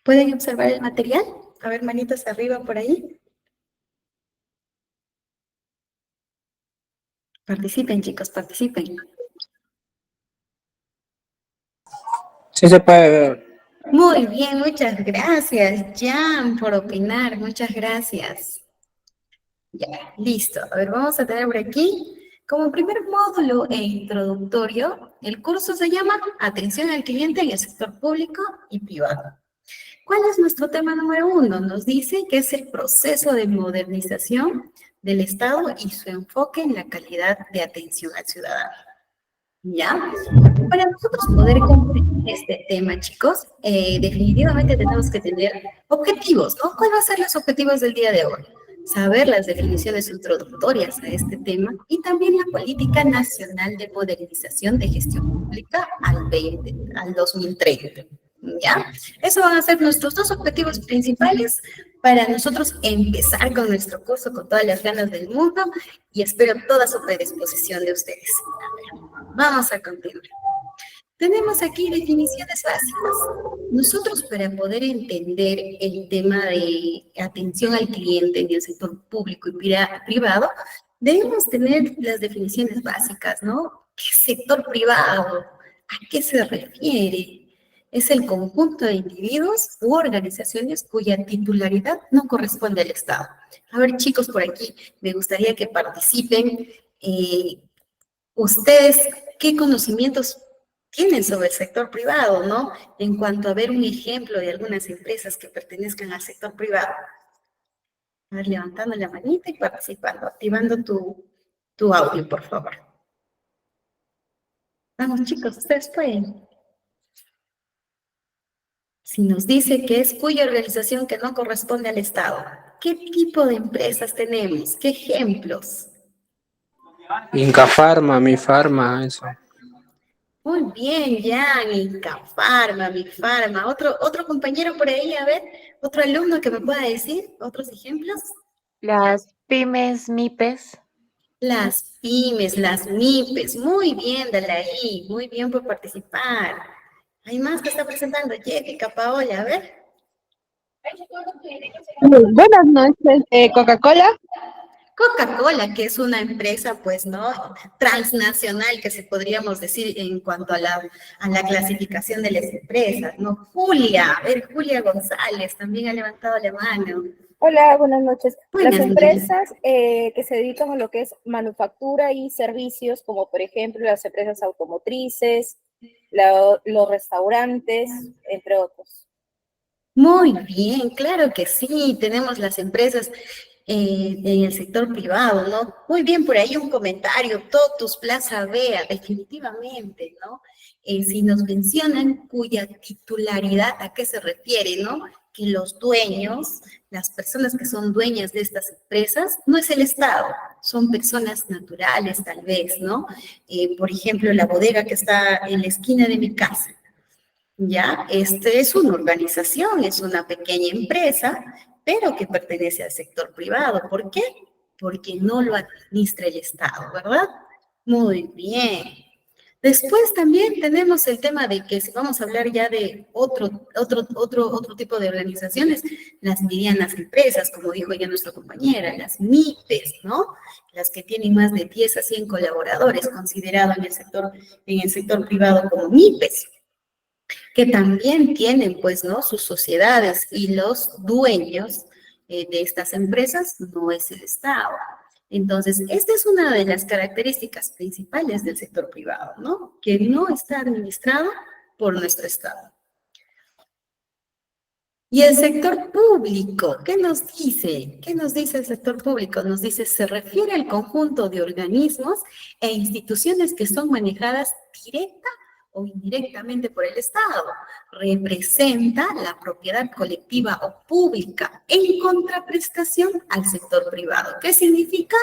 ¿Pueden observar el material? A ver, manitas arriba por ahí. Participen, chicos, participen. Sí se puede ver. Muy bien, muchas gracias, Jan, por opinar. Muchas gracias. Ya, listo. A ver, vamos a tener por aquí, como primer módulo e introductorio, el curso se llama Atención al cliente en el sector público y privado. ¿Cuál es nuestro tema número 1? Nos dice que es el proceso de modernización del Estado y su enfoque en la calidad de atención al ciudadano. ¿Ya? Para nosotros poder comprender este tema, chicos, definitivamente tenemos que tener objetivos, ¿no? ¿Cuáles van a ser los objetivos del día de hoy? Saber las definiciones introductorias a este tema y también la Política Nacional de Modernización de Gestión Pública al 2030. ¿Ya? Esos van a ser nuestros dos objetivos principales para nosotros empezar con nuestro curso con todas las ganas del mundo y espero toda su predisposición de ustedes. Vamos a continuar. Tenemos aquí definiciones básicas. Nosotros para poder entender el tema de atención al cliente en el sector público y privado, debemos tener las definiciones básicas, ¿no? ¿Qué sector privado? ¿A qué se refiere? Es el conjunto de individuos u organizaciones cuya titularidad no corresponde al Estado. A ver, chicos, por aquí me gustaría que participen. Ustedes, ¿qué conocimientos tienen sobre el sector privado, no? En cuanto a ver un ejemplo de algunas empresas que pertenezcan al sector privado. A ver, levantando la manita y participando, activando tu audio, por favor. Vamos, chicos, ustedes pueden. Si nos dice que es cuya organización que no corresponde al Estado, ¿qué tipo de empresas tenemos? ¿Qué ejemplos? Incafarma, Mi Farma, eso. Muy bien, Jan, Incafarma, Mi Farma. ¿Otro compañero por ahí? A ver, otro alumno que me pueda decir, otros ejemplos. Las pymes, MIPES. Las pymes, las MIPES. Muy bien, Dalaí. Muy bien por participar. ¿Hay más que está presentando? Jessica, Paola, a ver. Buenas noches, Coca-Cola. Coca-Cola, que es una empresa, pues, ¿no? Transnacional, que se podríamos decir en cuanto a la clasificación de las empresas, ¿no? Julia, a ver, Julia González también ha levantado la mano. Hola, buenas noches. Buenas Las noches. empresas que se dedican a lo que es manufactura y servicios, como por ejemplo las empresas automotrices, los restaurantes, entre otros. Muy bien, claro que sí, tenemos las empresas en el sector privado, ¿no? Muy bien, por ahí un comentario, Totus, Plaza Vea, definitivamente, ¿no? Si nos mencionan cuya titularidad, ¿a qué se refiere, no? Que los dueños, las personas que son dueñas de estas empresas, no es el Estado, son personas naturales tal vez, ¿no? Por ejemplo, la bodega que está en la esquina de mi casa. ¿Ya? Este es una organización, es una pequeña empresa, pero que pertenece al sector privado. ¿Por qué? Porque no lo administra el Estado, ¿verdad? Muy bien. Después también tenemos el tema de que si vamos a hablar ya de otro tipo de organizaciones, las medianas empresas, como dijo ya nuestra compañera, las MIPES, ¿no? Las que tienen más de 10 a 100 colaboradores, considerado en el sector privado como MIPES, que también tienen, pues, ¿no? Sus sociedades y los dueños de estas empresas no es el Estado. Entonces, esta es una de las características principales del sector privado, ¿no? Que no está administrado por nuestro Estado. Y el sector público, ¿qué nos dice? ¿Qué nos dice el sector público? Nos dice, se refiere al conjunto de organismos e instituciones que son manejadas directa o indirectamente por el Estado. Representa la propiedad colectiva o pública en contraprestación al sector privado. ¿Qué significa?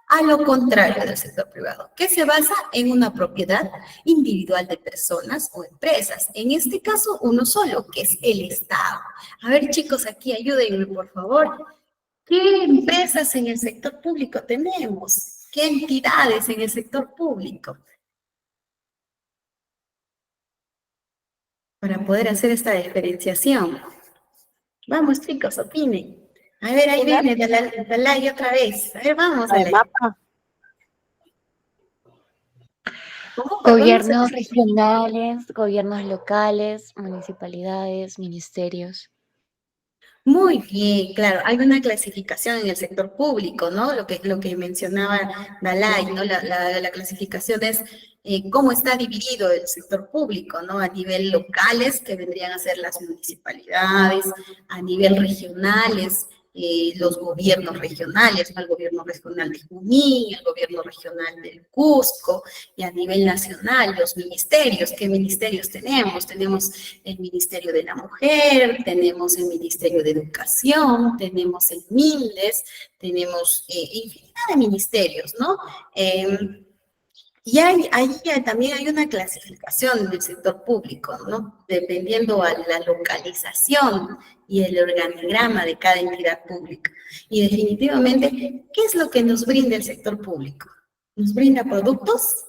A lo contrario del sector privado, que se basa en una propiedad individual de personas o empresas. En este caso, uno solo, que es el Estado. A ver, chicos, aquí ayúdenme, por favor. ¿Qué empresas en el sector público tenemos? ¿Qué entidades en el sector público? Para poder hacer esta diferenciación. Vamos, chicos, opinen. A ver, ahí viene Dalai otra vez. A ver, vamos, El Dalai. mapa. ¿Cómo? Perdón, no se Gobiernos te- regionales, gobiernos locales, municipalidades, ministerios. Muy bien, claro, hay una clasificación en el sector público, ¿no? Lo que mencionaba Dalai, ¿no? La clasificación es cómo está dividido el sector público, ¿no? A nivel locales, que vendrían a ser las municipalidades, a nivel regionales, los gobiernos regionales, ¿no? El gobierno regional de Junín, el gobierno regional del Cusco, y a nivel nacional, los ministerios. ¿Qué ministerios tenemos? Tenemos el Ministerio de la Mujer, tenemos el Ministerio de Educación, tenemos el MINDES, tenemos infinidad de ministerios, ¿no? Y ahí también hay una clasificación en el sector público, ¿no? Dependiendo a la localización y el organigrama de cada entidad pública. Y definitivamente, ¿qué es lo que nos brinda el sector público? ¿Nos brinda productos?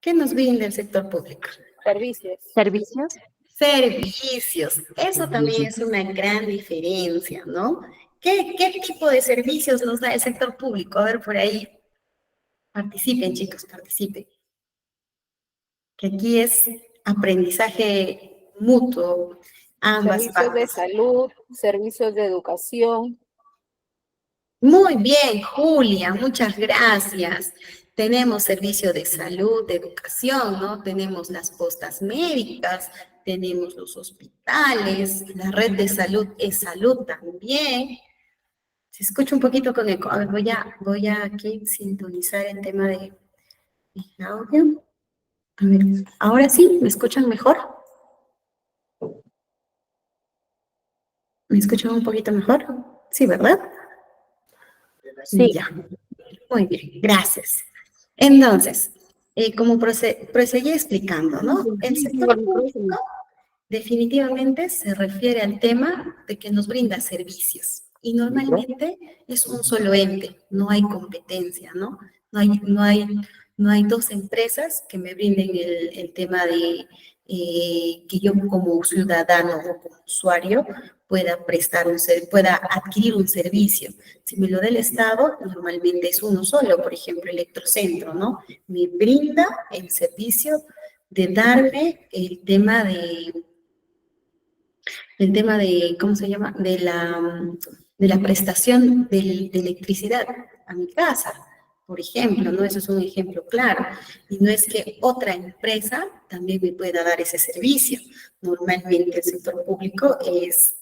¿Qué nos brinda el sector público? Servicios. Servicios. Servicios. Eso también es una gran diferencia, ¿no? ¿Qué tipo de servicios nos da el sector público? A ver, por ahí. Participen, chicos, participen. Que aquí es aprendizaje mutuo, ambas Servicios de partes. salud, servicios de educación. Muy bien, Julia, muchas gracias. Tenemos servicio de salud, de educación, ¿no? Tenemos las postas médicas, tenemos los hospitales, la red de salud es salud también. Se escucha un poquito con eco. A ver, voy a aquí sintonizar el tema de audio. A ver, ahora sí, ¿me escuchan mejor? ¿Me escuchan un poquito mejor? Sí, ¿verdad? Sí. Ya. Muy bien, gracias. Entonces, como proseguí explicando, ¿no? El sector público definitivamente se refiere al tema de que nos brinda servicios y normalmente es un solo ente, no hay competencia, ¿no? No hay dos empresas que me brinden el tema de que yo como ciudadano o como usuario pueda adquirir un servicio. Si me lo da el Estado, normalmente es uno solo, por ejemplo, Electrocentro, ¿no? Me brinda el servicio de darme ¿cómo se llama? De la prestación de electricidad a mi casa, por ejemplo, ¿no? Eso es un ejemplo claro. Y no es que otra empresa también me pueda dar ese servicio. Normalmente el sector público es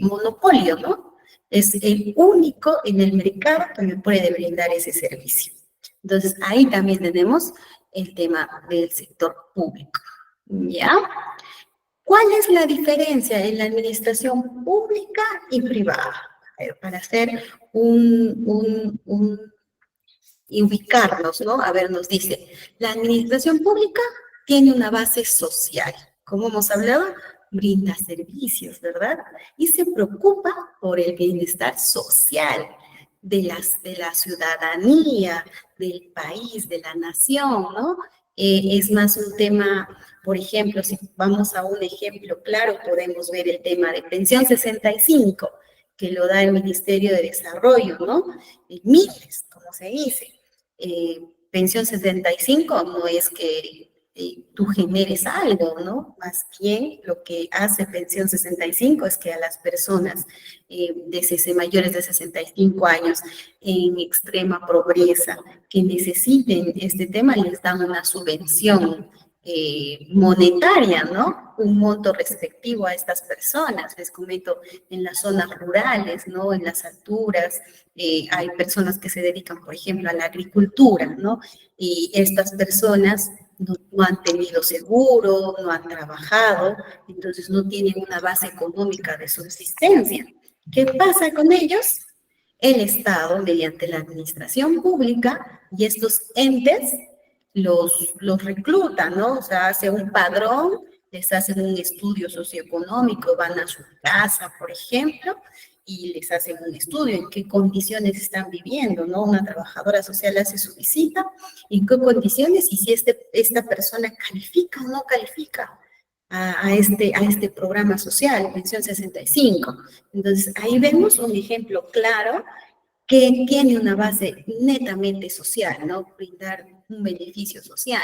monopolio, ¿no? Es el único en el mercado que me puede brindar ese servicio. Entonces, ahí también tenemos el tema del sector público, ¿ya? ¿Cuál es la diferencia en la administración pública y privada? Para hacer y ubicarnos, ¿no? A ver, nos dice, la administración pública tiene una base social. Como hemos hablado, brinda servicios, ¿verdad? Y se preocupa por el bienestar social de la ciudadanía, del país, de la nación, ¿no? Es más un tema, por ejemplo, si vamos a un ejemplo claro, podemos ver el tema de pensión 65, que lo da el Ministerio de Desarrollo, ¿no? El MIDES, como se dice. Pensión 75 no es que tú generes algo, ¿no? Más bien lo que hace Pensión 65 es que a las personas mayores de 65 años en extrema pobreza que necesiten este tema les dan una subvención monetaria, ¿no? Un monto respectivo a estas personas. Les comento, en las zonas rurales, ¿no? En las alturas, hay personas que se dedican, por ejemplo, a la agricultura, ¿no? Y estas personas no han tenido seguro, no han trabajado, entonces no tienen una base económica de subsistencia. ¿Qué pasa con ellos? El Estado, mediante la administración pública y estos entes, los reclutan, ¿no? O sea, hace un padrón, les hacen un estudio socioeconómico, van a su casa, por ejemplo, y les hacen un estudio en qué condiciones están viviendo, ¿no? Una trabajadora social hace su visita, en qué condiciones y si esta persona califica o no califica. a este programa social, Pensión 65. Entonces, ahí vemos un ejemplo claro que tiene una base netamente social, ¿no? Brindar un beneficio social.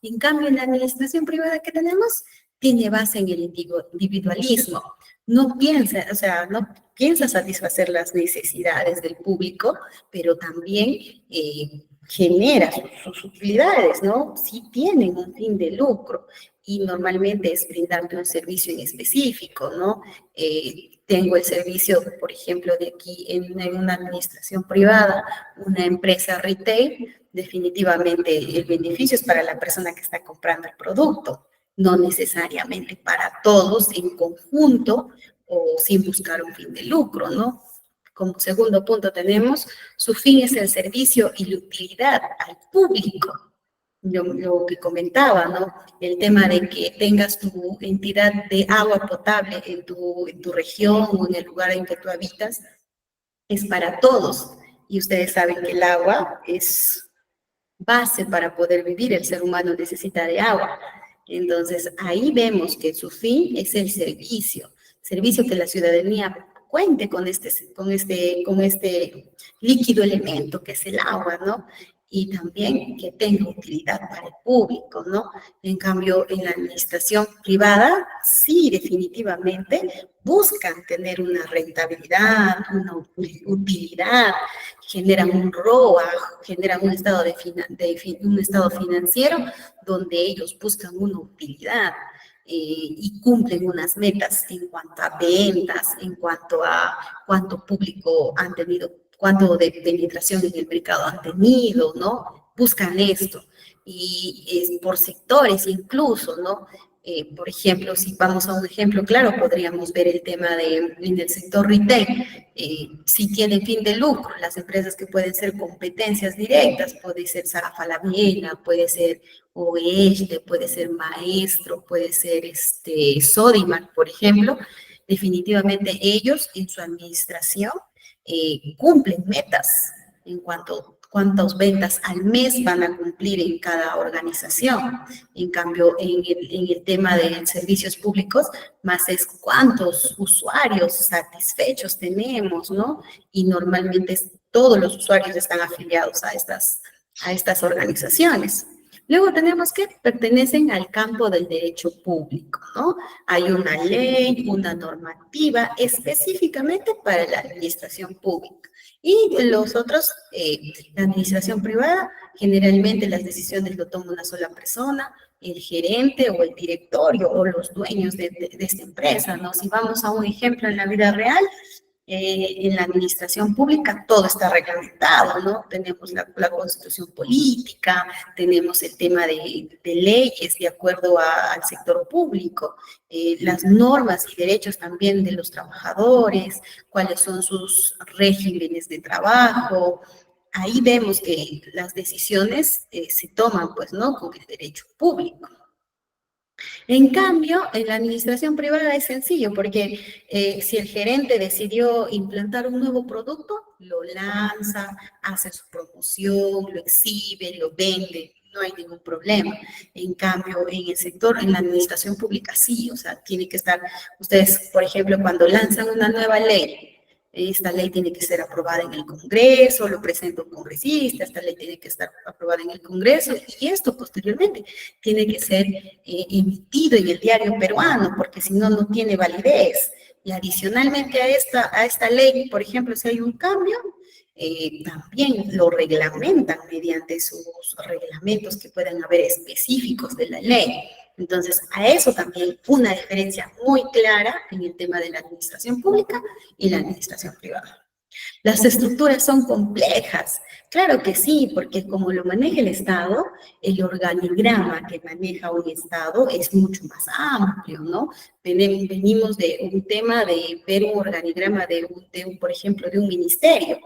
En cambio, en la administración privada que tenemos, tiene base en el individualismo. No piensa, o sea, no piensa satisfacer las necesidades del público, pero también genera sus utilidades, ¿no? Sí tienen un fin de lucro y normalmente es brindarte un servicio en específico, ¿no? Tengo el servicio, por ejemplo, de aquí en una administración privada, una empresa retail, definitivamente el beneficio es para la persona que está comprando el producto, no necesariamente para todos en conjunto o sin buscar un fin de lucro, ¿no? Como segundo punto tenemos, su fin es el servicio y la utilidad al público. Lo que comentaba, ¿no? El tema de que tengas tu entidad de agua potable en tu región o en el lugar en que tú habitas, es para todos. Y ustedes saben que el agua es base para poder vivir, el ser humano necesita de agua. Entonces, ahí vemos que su fin es el servicio que la ciudadanía cuente con este líquido elemento que es el agua, ¿no? Y también que tenga utilidad para el público, ¿no? En cambio, en la administración privada, sí, definitivamente buscan tener una rentabilidad, una utilidad, generan un ROA, generan un estado, un estado financiero donde ellos buscan una utilidad y cumplen unas metas en cuanto a ventas, en cuanto a cuánto público han tenido, cuánto de penetración en el mercado han tenido, ¿no? Buscan esto. Y es por sectores incluso, ¿no? Por ejemplo, si vamos a un ejemplo claro, podríamos ver el tema en el sector retail. Si tienen fin de lucro, las empresas que pueden ser competencias directas, puede ser Sara Falabella, puede ser Oeste, puede ser Maestro, puede ser Sodimac, por ejemplo, definitivamente ellos en su administración cumplen metas en cuanto a cuántas ventas al mes van a cumplir en cada organización. En cambio, en el tema de servicios públicos, más es cuántos usuarios satisfechos tenemos, ¿no? Y normalmente todos los usuarios están afiliados a estas organizaciones. Luego tenemos que pertenecen al campo del derecho público, ¿no? Hay una ley, una normativa específicamente para la administración pública. Y los otros, la administración privada, generalmente las decisiones lo toma una sola persona, el gerente o el directorio o los dueños de esta empresa, ¿no? Si vamos a un ejemplo en la vida real, en la administración pública todo está reglamentado, ¿no? Tenemos la constitución política, tenemos el tema de leyes de acuerdo al sector público, las normas y derechos también de los trabajadores, cuáles son sus regímenes de trabajo. Ahí vemos que las decisiones se toman, pues, ¿no? Con el derecho público. En cambio, en la administración privada es sencillo, porque si el gerente decidió implantar un nuevo producto, lo lanza, hace su promoción, lo exhibe, lo vende, no hay ningún problema. En cambio, en el sector, en la administración pública, sí, o sea, tiene que estar, ustedes, por ejemplo, cuando lanzan una nueva ley, esta ley tiene que ser aprobada en el Congreso, lo presenta un congresista, esta ley tiene que estar aprobada en el Congreso y esto posteriormente tiene que ser emitido en el diario peruano porque si no, no tiene validez. Y adicionalmente a esta ley, por ejemplo, si hay un cambio, también lo reglamentan mediante sus reglamentos que puedan haber específicos de la ley. Entonces, a eso también una diferencia muy clara en el tema de la administración pública y la administración privada. Las estructuras son complejas, claro que sí, porque como lo maneja el Estado, el organigrama que maneja un Estado es mucho más amplio, ¿no? Venimos de un tema de ver un organigrama por ejemplo, de un ministerio.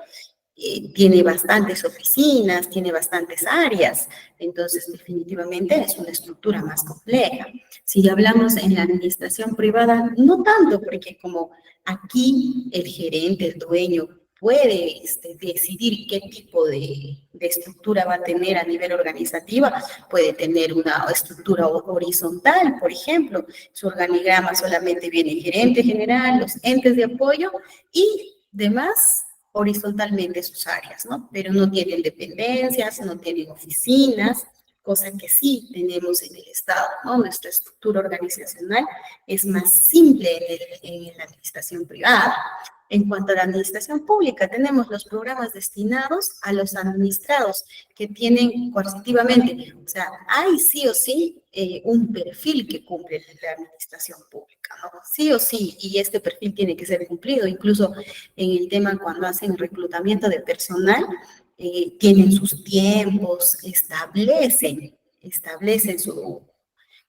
Tiene bastantes oficinas, tiene bastantes áreas, entonces definitivamente es una estructura más compleja. Si hablamos en la administración privada, no tanto, porque como aquí el gerente, el dueño, puede decidir qué tipo de estructura va a tener a nivel organizativa. Puede tener una estructura horizontal, por ejemplo, su organigrama solamente viene gerente general, los entes de apoyo y demás horizontalmente sus áreas, ¿no? Pero no tienen dependencias, no tienen oficinas, cosa que sí tenemos en el Estado, ¿no? Nuestra estructura organizacional es más simple en la administración privada. En cuanto a la administración pública, tenemos los programas destinados a los administrados que tienen coercitivamente, o sea, hay sí o sí un perfil que cumple la administración pública, ¿no? Sí o sí, y este perfil tiene que ser cumplido, incluso en el tema cuando hacen reclutamiento de personal, tienen sus tiempos, establecen su,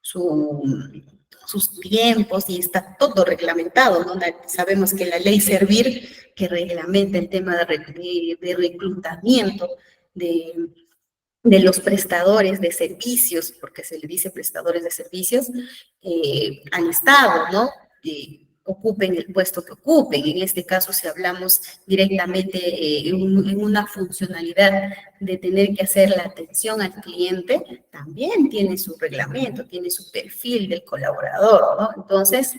sus tiempos y está todo reglamentado, ¿no? Sabemos que la ley Servir, que reglamenta el tema de reclutamiento de, de los prestadores de servicios, porque se le dice prestadores de servicios, al Estado, ¿no? Ocupen el puesto que ocupen. En este caso, si hablamos directamente en una funcionalidad de tener que hacer la atención al cliente, también tiene su reglamento, tiene su perfil del colaborador, ¿no? Entonces,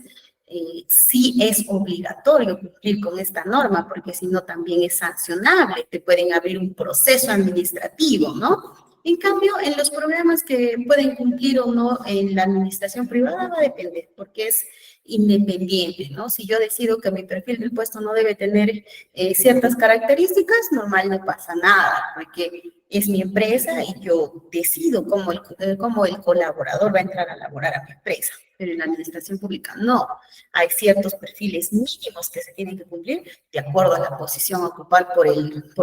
sí es obligatorio cumplir con esta norma, porque si no también es sancionable, te pueden abrir un proceso administrativo, ¿no? En cambio, en los programas que pueden cumplir o no en la administración privada va a depender, porque es independiente, ¿no? Si yo decido que mi perfil del puesto no debe tener ciertas características, normal no pasa nada, porque es mi empresa y yo decido cómo el colaborador va a entrar a laborar a mi empresa. Pero en la administración pública no. Hay ciertos perfiles mínimos que se tienen que cumplir de acuerdo a la posición a ocupar por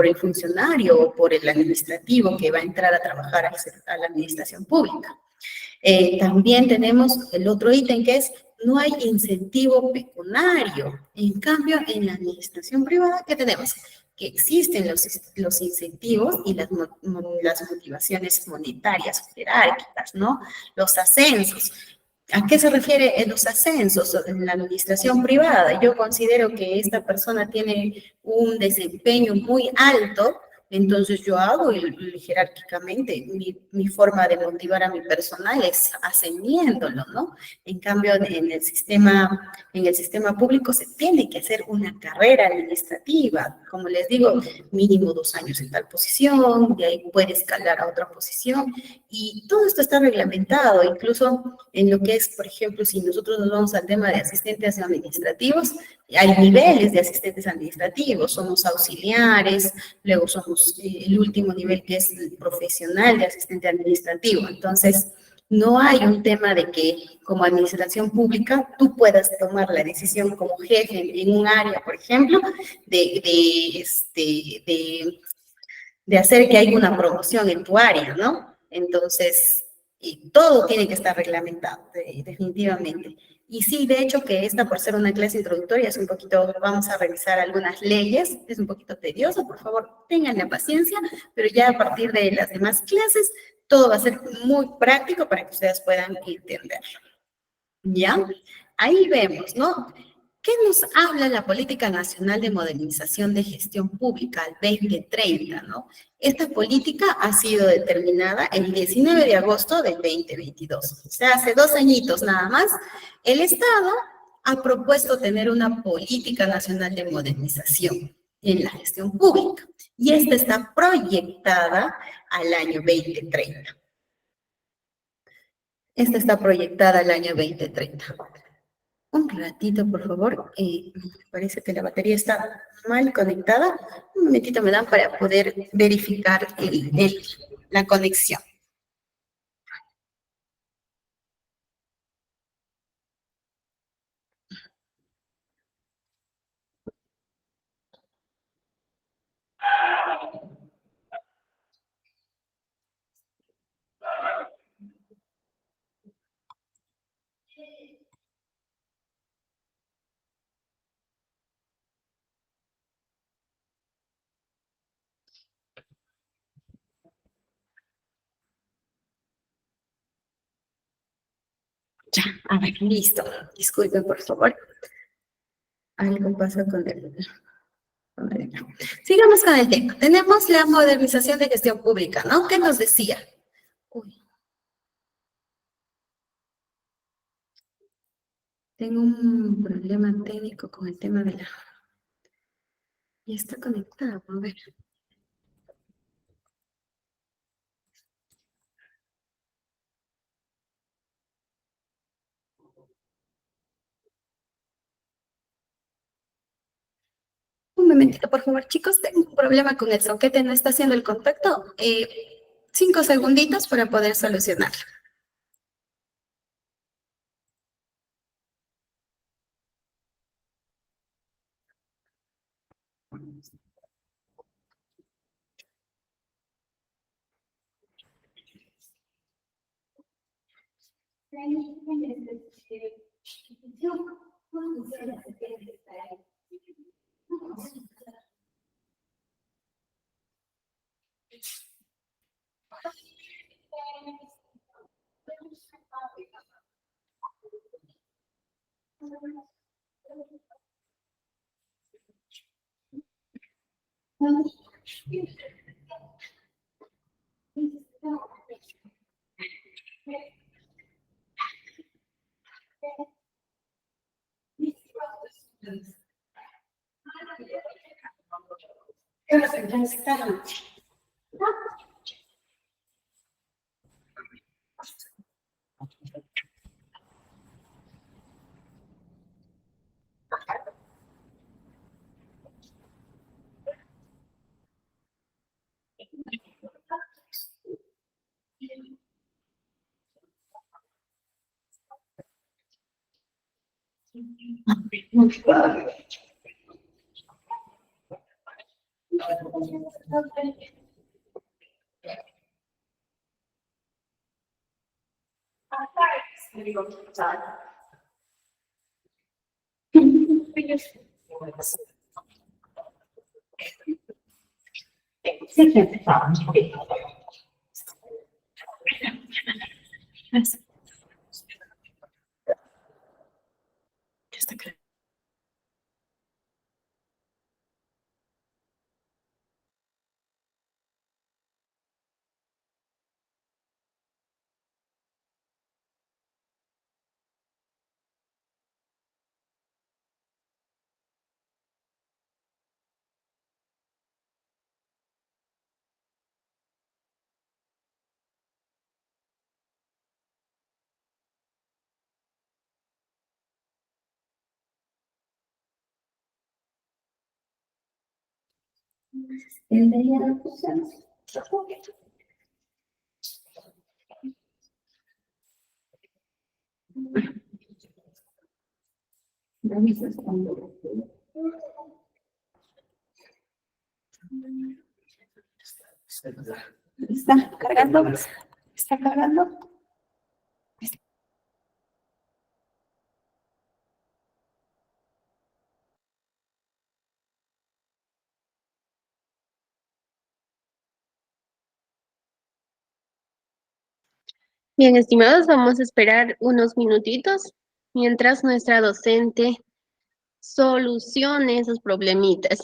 el funcionario o por el administrativo que va a entrar a trabajar a la administración pública. También tenemos el otro ítem que es no hay incentivo pecuniario. En cambio, en la administración privada, ¿qué tenemos? Que existen los incentivos y las motivaciones monetarias jerárquicas, ¿no? Los ascensos. ¿A qué se refiere en los ascensos en la administración privada? Yo considero que esta persona tiene un desempeño muy alto, entonces yo hago jerárquicamente, mi forma de motivar a mi personal es ascendiéndolo, ¿no? En cambio, en el sistema público se tiene que hacer una carrera administrativa, como les digo, mínimo 2 años en tal posición, de ahí puede escalar a otra posición, y todo esto está reglamentado, incluso en lo que es, por ejemplo, si nosotros nos vamos al tema de asistentes administrativos, hay niveles de asistentes administrativos, somos auxiliares, luego somos el último nivel que es el profesional de asistente administrativo. Entonces, no hay un tema de que como administración pública tú puedas tomar la decisión como jefe en un área, por ejemplo, de hacer que haya una promoción en tu área, ¿no? Entonces, todo tiene que estar reglamentado, definitivamente. Y sí, de hecho que esta por ser una clase introductoria es un poquito, vamos a revisar algunas leyes, es un poquito tedioso, por favor, tengan la paciencia, pero ya a partir de las demás clases, todo va a ser muy práctico para que ustedes puedan entenderlo. ¿Ya? Ahí vemos, ¿no? ¿Qué nos habla la Política Nacional de Modernización de Gestión Pública al 2030, ¿no? Esta política ha sido determinada el 19 de agosto del 2022. O sea, hace 2 añitos nada más, el Estado ha propuesto tener una Política Nacional de Modernización en la gestión pública. Y esta está proyectada al año 2030. Esta está proyectada al año 2030. Un ratito, por favor. Parece que la batería está mal conectada. Un momentito me dan para poder verificar la conexión. Ya, a ver, listo. Disculpen, por favor. Algo pasa con el poner acá. Sigamos con el tema. Tenemos la modernización de gestión pública, ¿no? ¿Qué nos decía? Uy, tengo un problema técnico con el tema de la... Ya está conectado, a ver. Un momentito, por favor, chicos, tengo un problema con el soquete, no está haciendo el contacto. 5 segunditos para poder solucionarlo. ¿Está cargando? ¿Está cargando? Bien, estimados, vamos a esperar unos minutitos mientras nuestra docente solucione esos problemitas,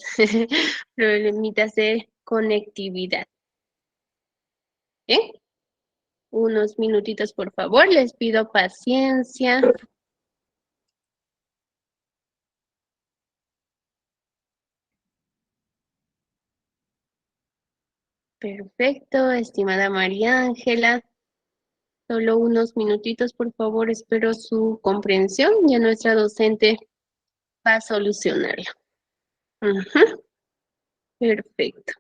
problemitas de conectividad. ¿Bien? Unos minutitos, por favor, les pido paciencia. Perfecto, estimada María Ángela. Solo unos minutitos, por favor, espero su comprensión. Ya nuestra docente va a solucionarlo. Ujú, perfecto.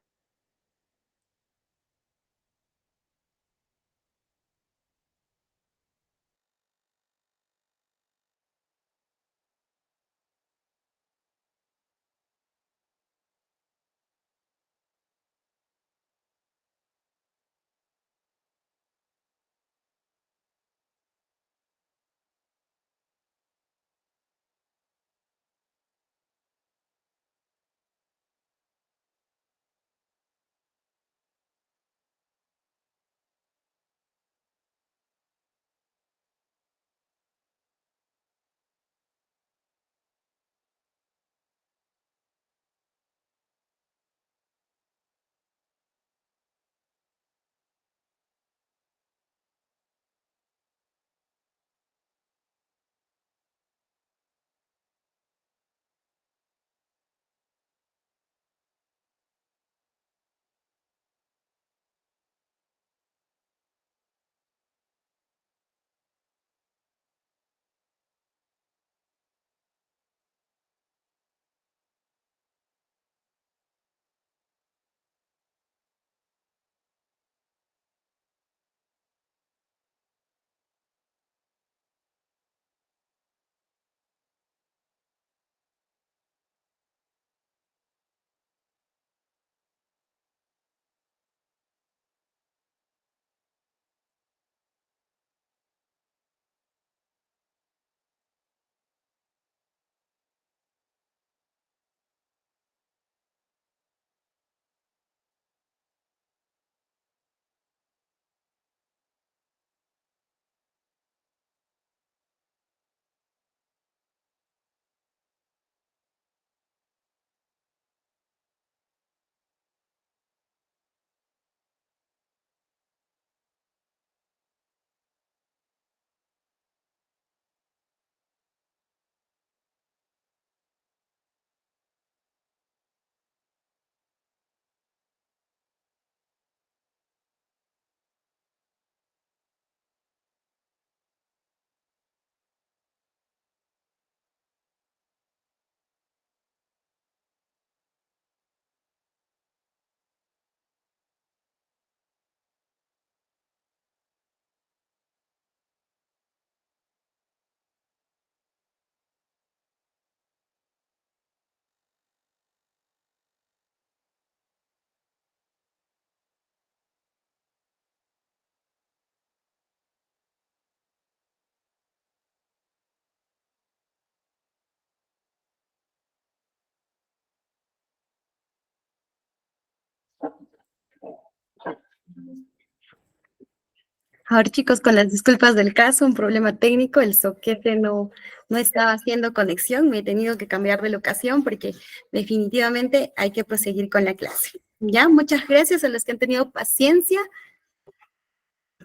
Ahora, chicos, con las disculpas del caso, un problema técnico, el soquete no estaba haciendo conexión, me he tenido que cambiar de locación porque definitivamente hay que proseguir con la clase. Ya, muchas gracias a los que han tenido paciencia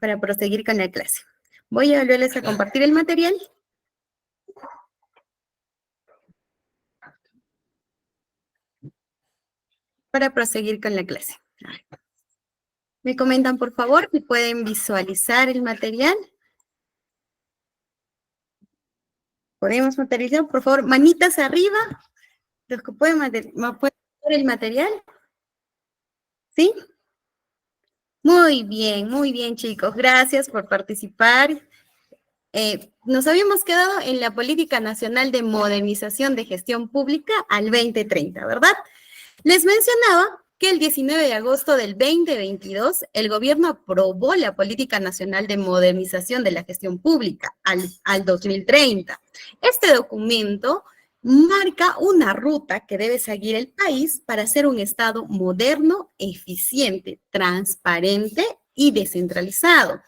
para proseguir con la clase. Voy a volverles a compartir el material. Para proseguir con la clase. Me comentan, por favor, si pueden visualizar el material. ¿Podemos materializar? Por favor, manitas arriba. Los que pueden ver el material. ¿Sí? Muy bien, chicos. Gracias por participar. Nos habíamos quedado en la Política Nacional de Modernización de Gestión Pública al 2030, ¿verdad? Les mencionaba que el 19 de agosto del 2022, el gobierno aprobó la Política Nacional de Modernización de la Gestión Pública al 2030. Este documento marca una ruta que debe seguir el país para ser un Estado moderno, eficiente, transparente y descentralizado.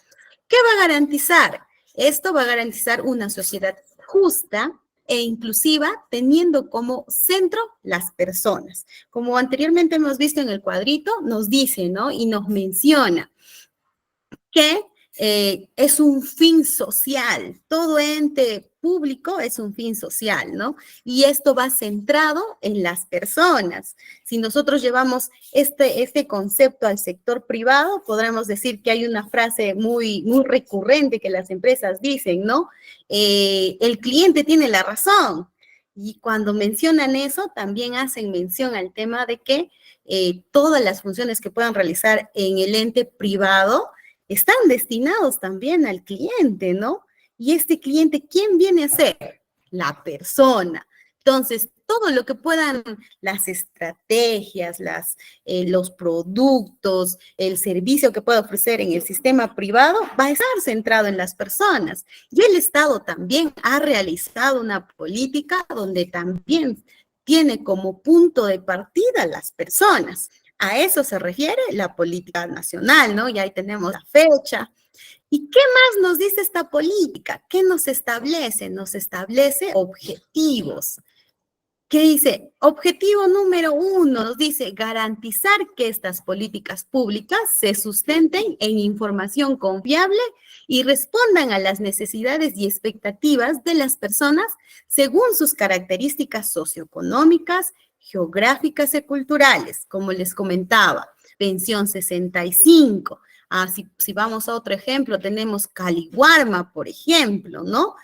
¿Qué va a garantizar? Esto va a garantizar una sociedad justa e inclusiva, teniendo como centro las personas. Como anteriormente hemos visto en el cuadrito, nos dice, ¿no? Y nos menciona que es un fin social. Todo ente público es un fin social, ¿no? Y esto va centrado en las personas. Si nosotros llevamos este concepto al sector privado, podremos decir que hay una frase muy recurrente que las empresas dicen, ¿no? El cliente tiene la razón. Y cuando mencionan eso, también hacen mención al tema de que todas las funciones que puedan realizar en el ente privado están destinados también al cliente, ¿no? Y este cliente, ¿quién viene a ser? La persona. Entonces, todo lo que puedan, las estrategias, los productos, el servicio que pueda ofrecer en el sistema privado, va a estar centrado en las personas. Y el Estado también ha realizado una política donde también tiene como punto de partida las personas. A eso se refiere la política nacional, ¿no? Y ahí tenemos la fecha. ¿Y qué más nos dice esta política? ¿Qué nos establece? Nos establece objetivos. ¿Qué dice? Objetivo número 1, nos dice garantizar que estas políticas públicas se sustenten en información confiable y respondan a las necesidades y expectativas de las personas según sus características socioeconómicas, geográficas y culturales, como les comentaba. Pensión 65. Si vamos a otro ejemplo, tenemos Caliwarma, por ejemplo, ¿no?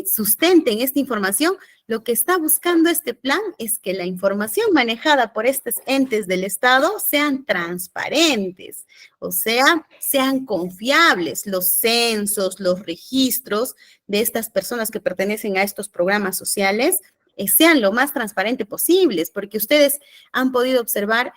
Sustenten esta información. Lo que está buscando este plan es que la información manejada por estos entes del Estado sean transparentes, o sea, sean confiables. Los censos, los registros de estas personas que pertenecen a estos programas sociales sean lo más transparente posibles, porque ustedes han podido observar,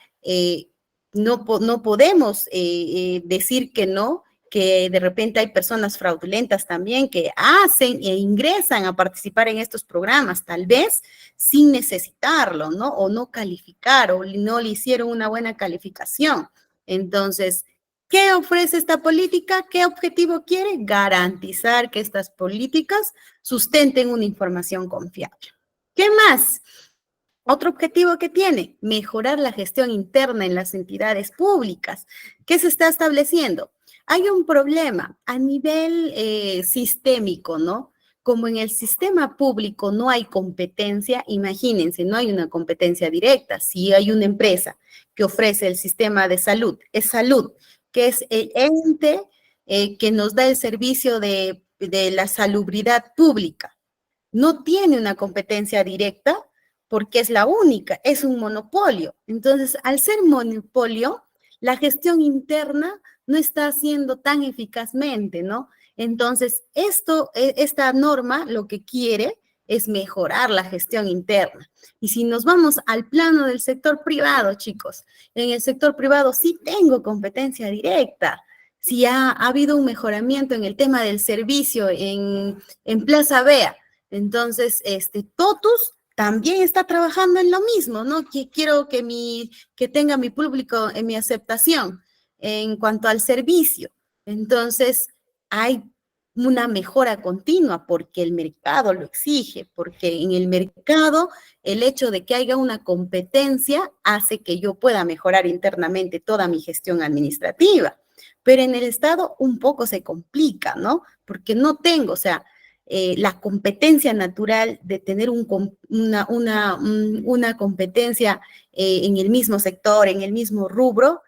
no podemos decir que no, que de repente hay personas fraudulentas también que hacen e ingresan a participar en estos programas, tal vez sin necesitarlo, ¿no? O no calificar, o no le hicieron una buena calificación. Entonces, ¿qué ofrece esta política? ¿Qué objetivo quiere? Garantizar que estas políticas sustenten una información confiable. ¿Qué más? Otro objetivo que tiene, mejorar la gestión interna en las entidades públicas. ¿Qué se está estableciendo? Hay un problema a nivel sistémico, ¿no? Como en el sistema público no hay competencia, imagínense, no hay una competencia directa. Si hay una empresa que ofrece el sistema de salud, es salud, que es el ente que nos da el servicio de la salubridad pública. No tiene una competencia directa porque es la única, es un monopolio. Entonces, al ser monopolio, la gestión interna no está haciendo tan eficazmente, ¿no? Entonces, esta norma lo que quiere es mejorar la gestión interna. Y si nos vamos al plano del sector privado, chicos, en el sector privado sí tengo competencia directa. Si ha habido un mejoramiento en el tema del servicio en Plaza Vea, entonces, TOTUS también está trabajando en lo mismo, ¿no? Que quiero que tenga mi público en mi aceptación en cuanto al servicio. Entonces, hay una mejora continua porque el mercado lo exige, porque en el mercado el hecho de que haya una competencia hace que yo pueda mejorar internamente toda mi gestión administrativa. Pero en el Estado un poco se complica, ¿no? Porque no tengo, o sea, la competencia natural de tener una competencia en el mismo sector, en el mismo rubro,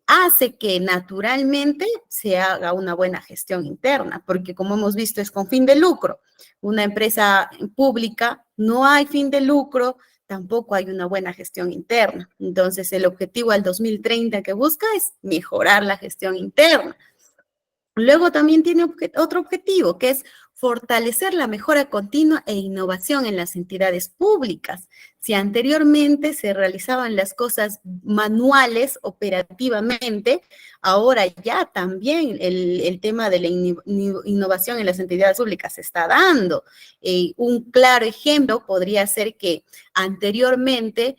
hace que naturalmente se haga una buena gestión interna, porque como hemos visto es con fin de lucro. Una empresa pública no hay fin de lucro, tampoco hay una buena gestión interna. Entonces el objetivo al 2030 que busca es mejorar la gestión interna. Luego también tiene otro objetivo, que es fortalecer la mejora continua e innovación en las entidades públicas. Si anteriormente se realizaban las cosas manuales operativamente, ahora ya también el tema de la innovación en las entidades públicas se está dando. Un claro ejemplo podría ser que anteriormente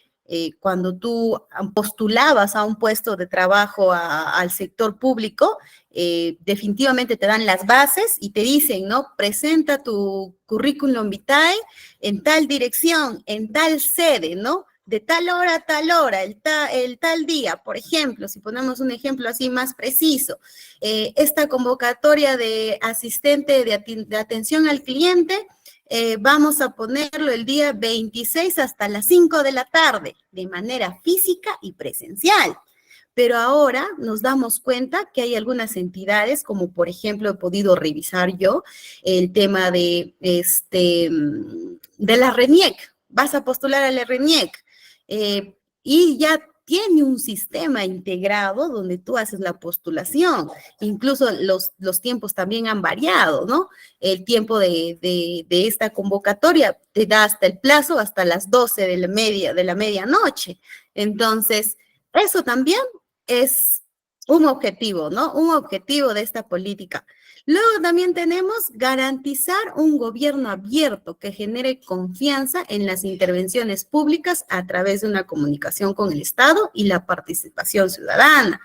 cuando tú postulabas a un puesto de trabajo al sector público, definitivamente te dan las bases y te dicen, ¿no? Presenta tu currículum vitae en tal dirección, en tal sede, ¿no? De tal hora a tal hora, el tal día. Por ejemplo, si ponemos un ejemplo así más preciso, esta convocatoria de asistente de atención al cliente, vamos a ponerlo el día 26 hasta las 5 de la tarde, de manera física y presencial. Pero ahora nos damos cuenta que hay algunas entidades, como por ejemplo he podido revisar yo, el tema de la RENIEC. Vas a postular a la RENIEC y ya tiene un sistema integrado donde tú haces la postulación. Incluso los tiempos también han variado, ¿no? El tiempo de esta convocatoria te da hasta el plazo, hasta las 12 de la medianoche. Entonces, eso también es un objetivo, ¿no? Un objetivo de esta política. Luego también tenemos garantizar un gobierno abierto que genere confianza en las intervenciones públicas a través de una comunicación con el Estado y la participación ciudadana.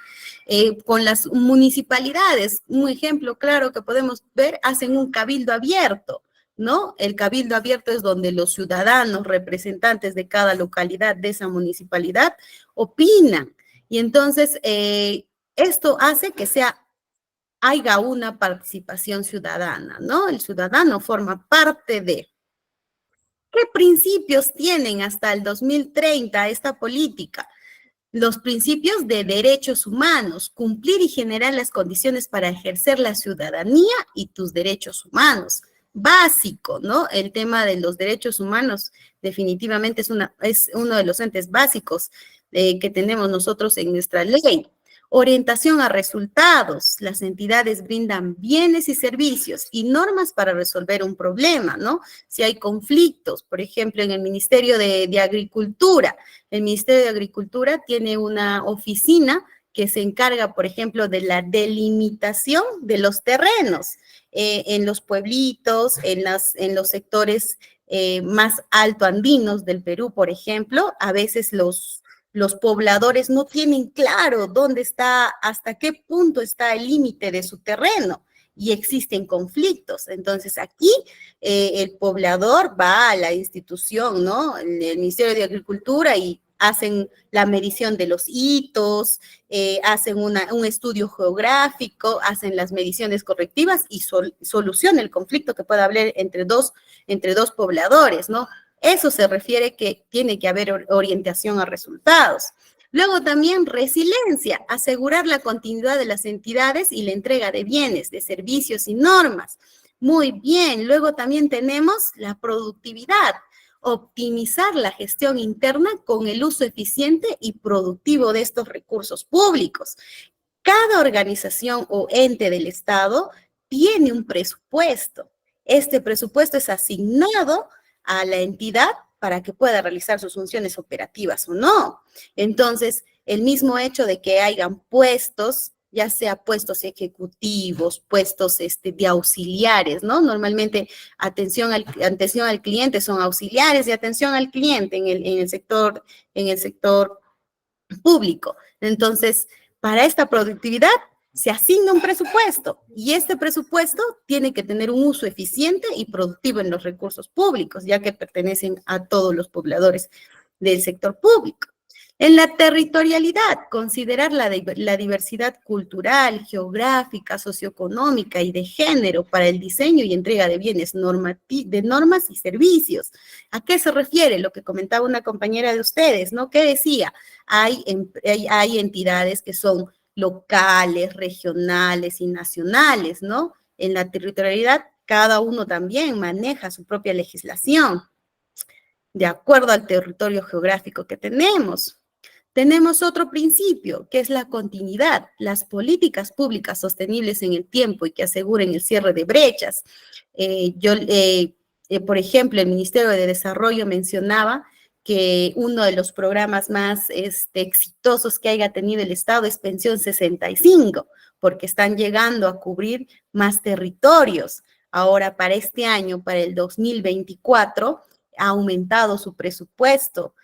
Con las municipalidades, un ejemplo claro que podemos ver, hacen un cabildo abierto, ¿no? El cabildo abierto es donde los ciudadanos, representantes de cada localidad de esa municipalidad, opinan. Y entonces, esto hace que haya una participación ciudadana, ¿no? El ciudadano forma parte de. ¿Qué principios tienen hasta el 2030 esta política? Los principios de derechos humanos, cumplir y generar las condiciones para ejercer la ciudadanía y tus derechos humanos. Básico, ¿no? El tema de los derechos humanos definitivamente es uno de los entes básicos que tenemos nosotros en nuestra ley. Orientación a resultados. Las entidades brindan bienes y servicios y normas para resolver un problema, ¿no? Si hay conflictos, por ejemplo, en el Ministerio de Agricultura. El Ministerio de Agricultura tiene una oficina que se encarga, por ejemplo, de la delimitación de los terrenos en los pueblitos, en los sectores más altoandinos del Perú, por ejemplo. A veces los pobladores no tienen claro dónde está, hasta qué punto está el límite de su terreno y existen conflictos. Entonces aquí el poblador va a la institución, ¿no? El Ministerio de Agricultura y hacen la medición de los hitos, hacen un estudio geográfico, hacen las mediciones correctivas y solucionan el conflicto que pueda haber entre dos pobladores, ¿no? Eso se refiere que tiene que haber orientación a resultados. Luego también resiliencia, asegurar la continuidad de las entidades y la entrega de bienes, de servicios y normas. Muy bien, luego también tenemos la productividad, optimizar la gestión interna con el uso eficiente y productivo de estos recursos públicos. Cada organización o ente del Estado tiene un presupuesto. Este presupuesto es asignado a la entidad para que pueda realizar sus funciones operativas o no. Entonces, el mismo hecho de que hayan puestos, ya sea puestos ejecutivos, puestos de auxiliares, ¿no? Normalmente atención al cliente son auxiliares de atención al cliente en el sector público. Entonces, para esta productividad Se asigna un presupuesto y este presupuesto tiene que tener un uso eficiente y productivo en los recursos públicos, ya que pertenecen a todos los pobladores del sector público. En la territorialidad, considerar la diversidad cultural, geográfica, socioeconómica y de género para el diseño y entrega de bienes, de normas y servicios. ¿A qué se refiere? Lo que comentaba una compañera de ustedes, ¿no? ¿Qué decía? Hay entidades que son locales, regionales y nacionales, ¿no? En la territorialidad, cada uno también maneja su propia legislación, de acuerdo al territorio geográfico que tenemos. Tenemos otro principio, que es la continuidad, las políticas públicas sostenibles en el tiempo y que aseguren el cierre de brechas. Por ejemplo, el Ministerio de Desarrollo mencionaba que uno de los programas más exitosos que haya tenido el Estado es Pensión 65, porque están llegando a cubrir más territorios. Ahora, para este año, para el 2024, ha aumentado su presupuesto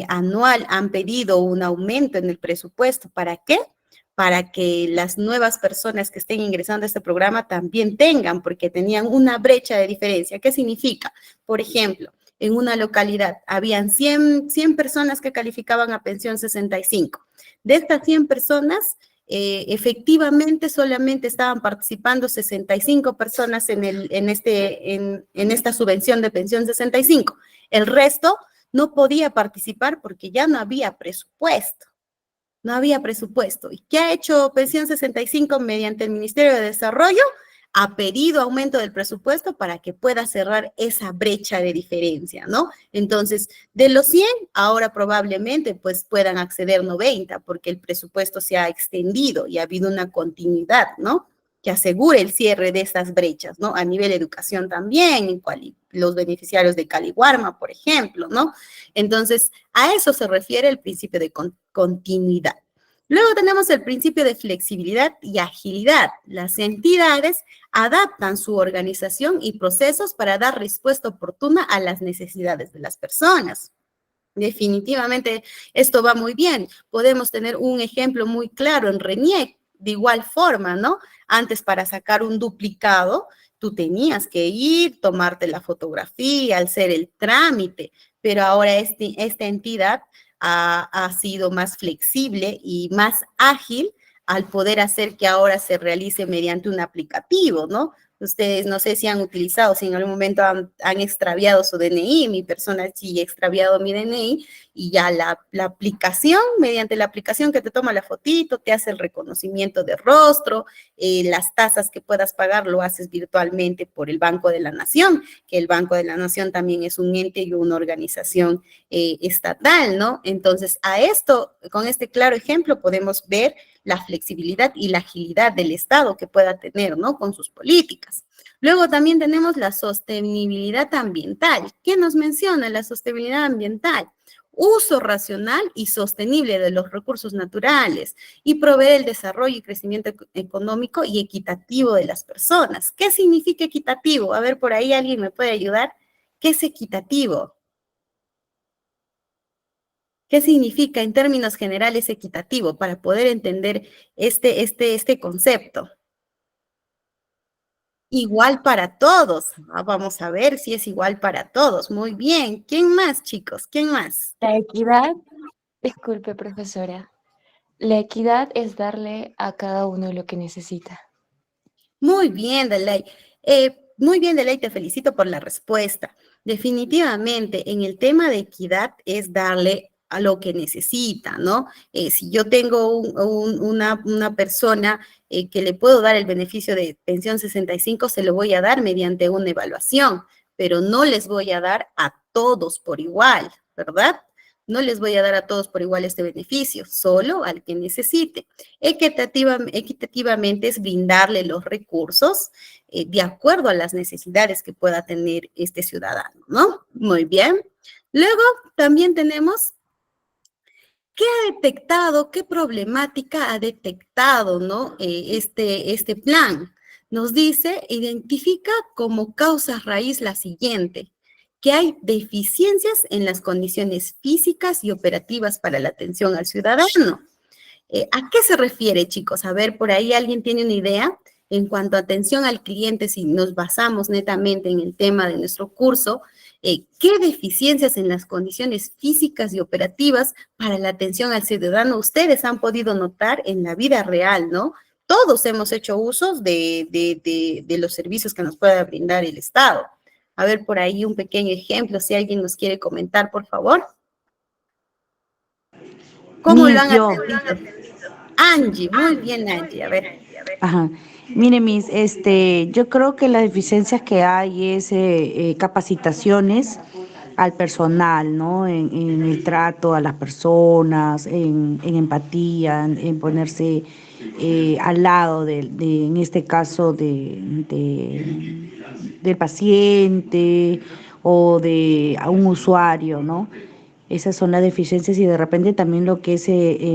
anual, han pedido un aumento en el presupuesto. ¿Para qué? Para que las nuevas personas que estén ingresando a este programa también tengan, porque tenían una brecha de diferencia. ¿Qué significa? Por ejemplo, en una localidad habían 100 personas que calificaban a pensión 65. De estas 100 personas, efectivamente solamente estaban participando 65 personas en esta subvención de pensión 65. El resto no podía participar porque ya no había presupuesto. No había presupuesto. ¿Y qué ha hecho Pensión 65 mediante el Ministerio de Desarrollo? Ha pedido aumento del presupuesto para que pueda cerrar esa brecha de diferencia, ¿no? Entonces, de los 100, ahora probablemente pues puedan acceder 90 porque el presupuesto se ha extendido y ha habido una continuidad, ¿no? Que asegure el cierre de esas brechas, ¿no? A nivel de educación también, los beneficiarios de Caliwarma, por ejemplo, ¿no? Entonces, a eso se refiere el principio de continuidad. Luego tenemos el principio de flexibilidad y agilidad. Las entidades adaptan su organización y procesos para dar respuesta oportuna a las necesidades de las personas. Definitivamente, esto va muy bien. Podemos tener un ejemplo muy claro en RENIEC, de igual forma, ¿no? Antes, para sacar un duplicado, tú tenías que ir, tomarte la fotografía, hacer el trámite, pero ahora esta entidad ha sido más flexible y más ágil al poder hacer que ahora se realice mediante un aplicativo, ¿no? Ustedes no sé si han utilizado, si en algún momento han extraviado su DNI, mi persona sí ha extraviado mi DNI, y ya la aplicación, mediante la aplicación que te toma la fotito, te hace el reconocimiento de rostro, las tasas que puedas pagar lo haces virtualmente por el Banco de la Nación, que el Banco de la Nación también es un ente y una organización estatal, ¿no? Entonces, a esto, con este claro ejemplo, podemos ver la flexibilidad y la agilidad del Estado que pueda tener, ¿no? Con sus políticas. Luego también tenemos la sostenibilidad ambiental. ¿Qué nos menciona la sostenibilidad ambiental? Uso racional y sostenible de los recursos naturales y proveer el desarrollo y crecimiento económico y equitativo de las personas. ¿Qué significa equitativo? A ver, por ahí alguien me puede ayudar. ¿Qué es equitativo? ¿Qué significa en términos generales equitativo para poder entender este concepto? Igual para todos. Vamos a ver si es igual para todos. Muy bien. ¿Quién más, chicos? ¿Quién más? La equidad, disculpe, profesora. La equidad es darle a cada uno lo que necesita. Muy bien, Delay. Muy bien, Delay, te felicito por la respuesta. Definitivamente, en el tema de equidad es darle a lo que necesita, ¿no? Si yo tengo una persona que le puedo dar el beneficio de pensión 65, se lo voy a dar mediante una evaluación, pero no les voy a dar a todos por igual, ¿verdad? No les voy a dar a todos por igual este beneficio, solo al que necesite. Equitativamente es brindarle los recursos de acuerdo a las necesidades que pueda tener este ciudadano, ¿no? Muy bien. Luego también tenemos ¿qué ha detectado, qué problemática ha detectado, ¿no? Este plan? Nos dice, identifica como causa raíz la siguiente, que hay deficiencias en las condiciones físicas y operativas para la atención al ciudadano. ¿A qué se refiere, chicos? A ver, por ahí alguien tiene una idea. En cuanto a atención al cliente, si nos basamos netamente en el tema de nuestro curso, ¿qué deficiencias en las condiciones físicas y operativas para la atención al ciudadano ustedes han podido notar en la vida real, ¿no? Todos hemos hecho usos de los servicios que nos pueda brindar el Estado. A ver, por ahí un pequeño ejemplo, si alguien nos quiere comentar, por favor. ¿Cómo lo Miss, han yo, atendido? Angie, muy bien, Angie, a ver. ajá. Mire, Miss, yo creo que las deficiencias que hay es capacitaciones al personal, ¿no? En el trato a las personas, en empatía, en ponerse al lado en este caso, del paciente o de a un usuario, ¿no? Esas son las deficiencias y de repente también lo que es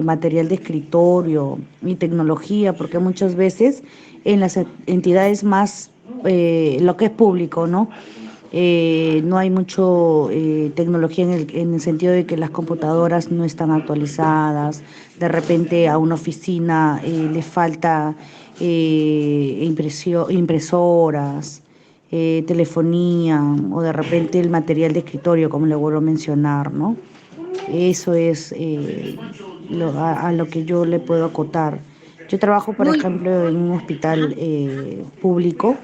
material de escritorio y tecnología, porque muchas veces en las entidades más, lo que es público, ¿no? No hay mucho tecnología en el sentido de que las computadoras no están actualizadas, de repente a una oficina le falta impresoras, telefonía o de repente el material de escritorio, como le vuelvo a mencionar, ¿no? Eso es a lo que yo le puedo acotar. Yo trabajo, por Muy, ejemplo, en un hospital público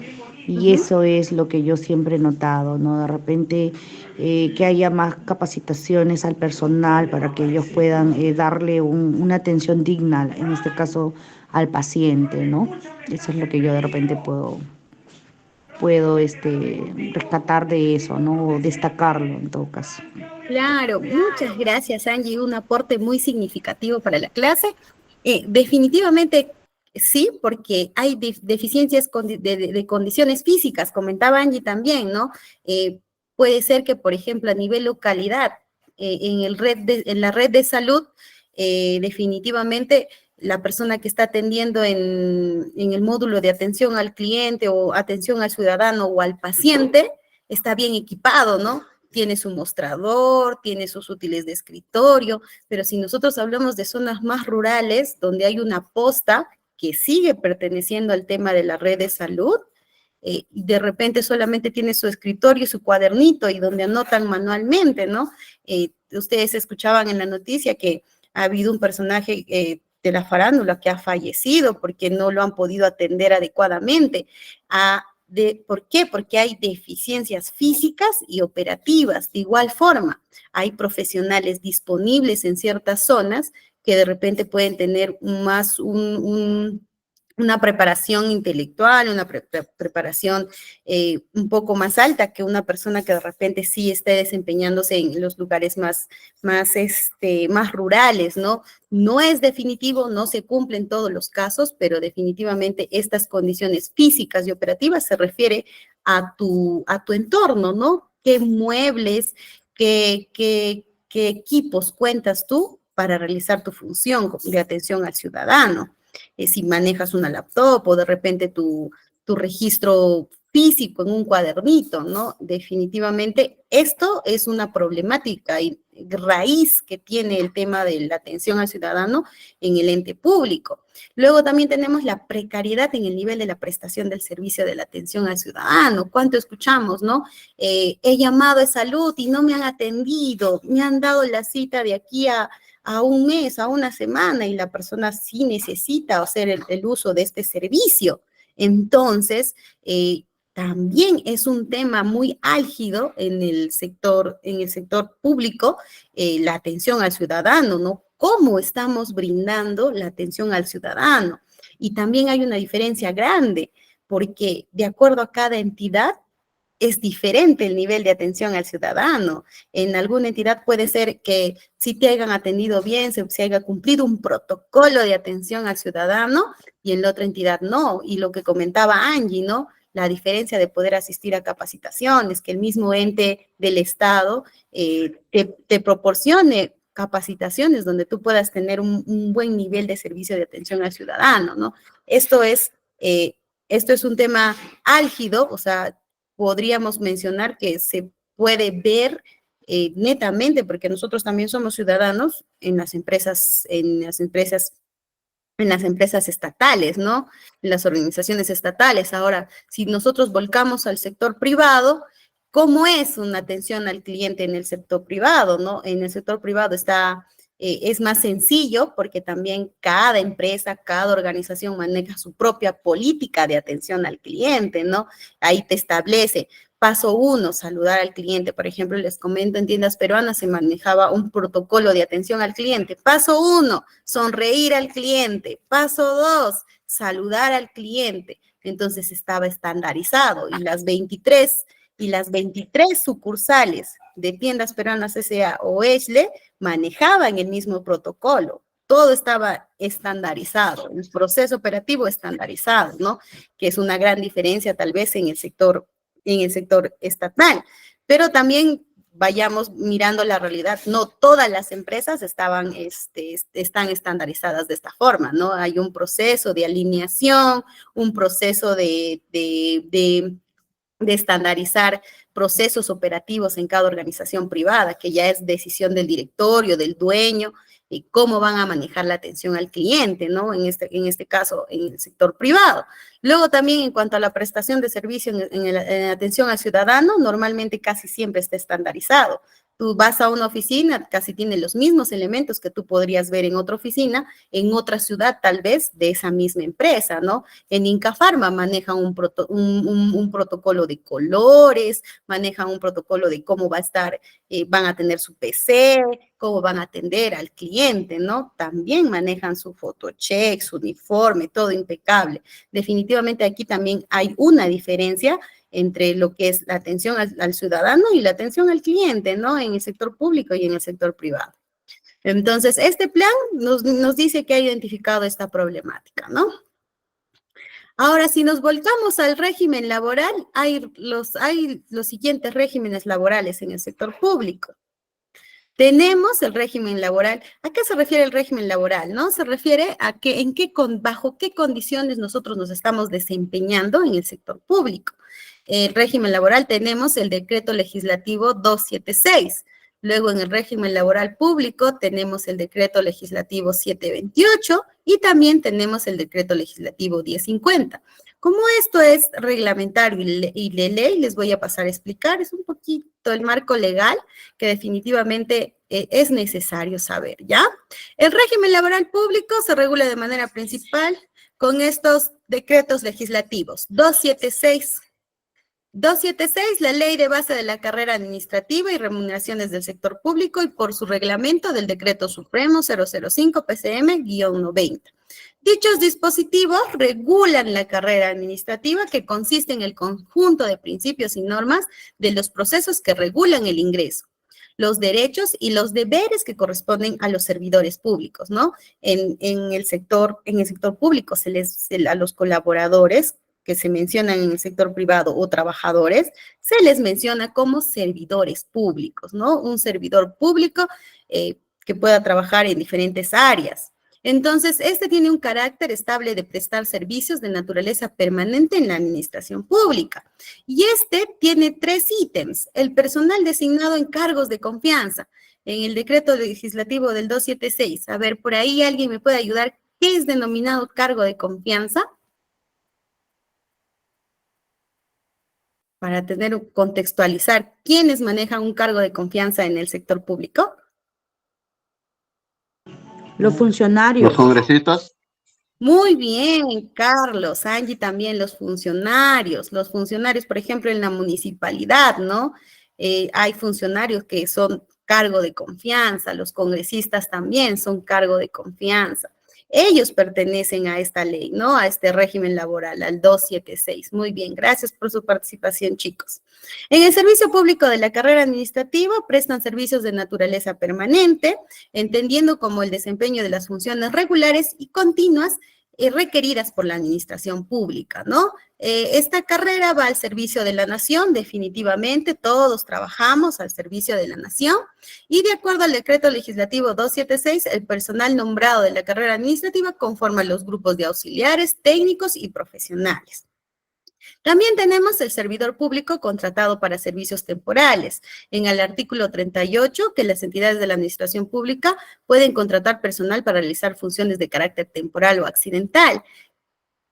y ujú. eso es lo que yo siempre he notado, ¿no? De repente que haya más capacitaciones al personal para que ellos puedan darle una atención digna, en este caso al paciente, ¿no? Eso es lo que yo de repente puedo rescatar de eso, ¿no? O destacarlo en todo caso. Claro, muchas gracias, Angie. Un aporte muy significativo para la clase. Definitivamente sí, porque hay deficiencias de condiciones físicas, comentaba Angie también, ¿no? Puede ser que, por ejemplo, a nivel localidad, en la red de salud, definitivamente la persona que está atendiendo en el módulo de atención al cliente o atención al ciudadano o al paciente está bien equipado, ¿no? Tiene su mostrador, tiene sus útiles de escritorio, pero si nosotros hablamos de zonas más rurales, donde hay una posta que sigue perteneciendo al tema de la red de salud, y de repente solamente tiene su escritorio, su cuadernito, y donde anotan manualmente, ¿no? Ustedes escuchaban en la noticia que ha habido un personaje de la farándula que ha fallecido porque no lo han podido atender adecuadamente. ¿Por qué? Porque hay deficiencias físicas y operativas. De igual forma, hay profesionales disponibles en ciertas zonas que de repente pueden tener una preparación intelectual, una preparación un poco más alta que una persona que de repente sí esté desempeñándose en los lugares más rurales, ¿no? No es definitivo, no se cumple en todos los casos, pero definitivamente estas condiciones físicas y operativas se refiere a tu entorno, ¿no? ¿Qué muebles, qué equipos cuentas tú para realizar tu función de atención al ciudadano? Si manejas una laptop o de repente tu registro físico en un cuadernito, ¿no? Definitivamente esto es una problemática y raíz que tiene el tema de la atención al ciudadano en el ente público. Luego también tenemos la precariedad en el nivel de la prestación del servicio de la atención al ciudadano. ¿Cuánto escuchamos, no? He llamado a salud y no me han atendido, me han dado la cita de aquí a un mes, a una semana, y la persona sí necesita hacer el uso de este servicio. Entonces, también es un tema muy álgido en el sector público, la atención al ciudadano, ¿no? ¿Cómo estamos brindando la atención al ciudadano? Y también hay una diferencia grande, porque de acuerdo a cada entidad, es diferente el nivel de atención al ciudadano. En alguna entidad puede ser que si te hayan atendido bien, se haya cumplido un protocolo de atención al ciudadano, y en la otra entidad no. Y lo que comentaba Angie, ¿no? La diferencia de poder asistir a capacitaciones, que el mismo ente del Estado te proporcione capacitaciones donde tú puedas tener un buen nivel de servicio de atención al ciudadano, ¿no? Esto es un tema álgido, o sea, podríamos mencionar que se puede ver netamente, porque nosotros también somos ciudadanos en las empresas en las empresas estatales, ¿no? En las organizaciones estatales. Ahora, si nosotros volcamos al sector privado, ¿cómo es una atención al cliente en el sector privado, no? En el sector privado es más sencillo porque también cada empresa, cada organización maneja su propia política de atención al cliente, ¿no? Ahí te establece. Paso 1, saludar al cliente. Por ejemplo, les comento, en tiendas peruanas se manejaba un protocolo de atención al cliente. Paso 1, sonreír al cliente. Paso 2, saludar al cliente. Entonces estaba estandarizado y las 23 sucursales de tiendas peruanas S.A. o ESLE manejaban el mismo protocolo. Todo estaba estandarizado, el proceso operativo estandarizado, ¿no? Que es una gran diferencia tal vez en el sector estatal. Pero también vayamos mirando la realidad, no todas las empresas están estandarizadas de esta forma, ¿no? Hay un proceso de alineación, un proceso de estandarizar procesos operativos en cada organización privada, que ya es decisión del directorio, del dueño, y cómo van a manejar la atención al cliente, ¿no? En este caso, en el sector privado. Luego también en cuanto a la prestación de servicio en atención al ciudadano, normalmente casi siempre está estandarizado. Tú vas a una oficina, casi tiene los mismos elementos que tú podrías ver en otra oficina, en otra ciudad tal vez de esa misma empresa, ¿no? En Incafarma manejan un protocolo de colores, manejan un protocolo de cómo va a estar, van a tener su PC, cómo van a atender al cliente, ¿no? También manejan su photocheck, su uniforme, todo impecable. Definitivamente aquí también hay una diferencia entre lo que es la atención al ciudadano y la atención al cliente, ¿no? En el sector público y en el sector privado. Entonces, este plan nos dice que ha identificado esta problemática, ¿no? Ahora, si nos volcamos al régimen laboral, hay los siguientes regímenes laborales en el sector público. Tenemos el régimen laboral. ¿A qué se refiere el régimen laboral, no? Se refiere a que bajo qué condiciones nosotros nos estamos desempeñando en el sector público. El régimen laboral tenemos el decreto legislativo 276. Luego en el régimen laboral público tenemos el decreto legislativo 728 y también tenemos el decreto legislativo 1050. Como esto es reglamentario y de ley, les voy a pasar a explicar. Es un poquito el marco legal que definitivamente es necesario saber, ¿ya? El régimen laboral público se regula de manera principal con estos decretos legislativos. 276, la ley de base de la carrera administrativa y remuneraciones del sector público y por su reglamento del decreto supremo 005 PCM-90. Dichos dispositivos regulan la carrera administrativa que consiste en el conjunto de principios y normas de los procesos que regulan el ingreso, los derechos y los deberes que corresponden a los servidores públicos, ¿no? En el sector público a los colaboradores que se mencionan en el sector privado o trabajadores, se les menciona como servidores públicos, ¿no? Un servidor público que pueda trabajar en diferentes áreas. Entonces, este tiene un carácter estable de prestar servicios de naturaleza permanente en la administración pública. Y este tiene 3 ítems. El personal designado en cargos de confianza. En el decreto legislativo del 276. A ver, por ahí alguien me puede ayudar. ¿Qué es denominado cargo de confianza? Para contextualizar, ¿quiénes manejan un cargo de confianza en el sector público? Los funcionarios. Los congresistas. Muy bien, Carlos, Angie también, los funcionarios, por ejemplo, en la municipalidad, ¿no? Hay funcionarios que son cargo de confianza, los congresistas también son cargo de confianza. Ellos pertenecen a esta ley, ¿no? A este régimen laboral, al 276. Muy bien, gracias por su participación, chicos. En el servicio público de la carrera administrativa prestan servicios de naturaleza permanente, entendiendo como el desempeño de las funciones regulares y continuas requeridas por la administración pública, ¿no? Esta carrera va al servicio de la nación, definitivamente, todos trabajamos al servicio de la nación, y de acuerdo al decreto legislativo 276, el personal nombrado de la carrera administrativa conforma los grupos de auxiliares, técnicos y profesionales. También tenemos el servidor público contratado para servicios temporales. En el artículo 38, que las entidades de la administración pública pueden contratar personal para realizar funciones de carácter temporal o accidental.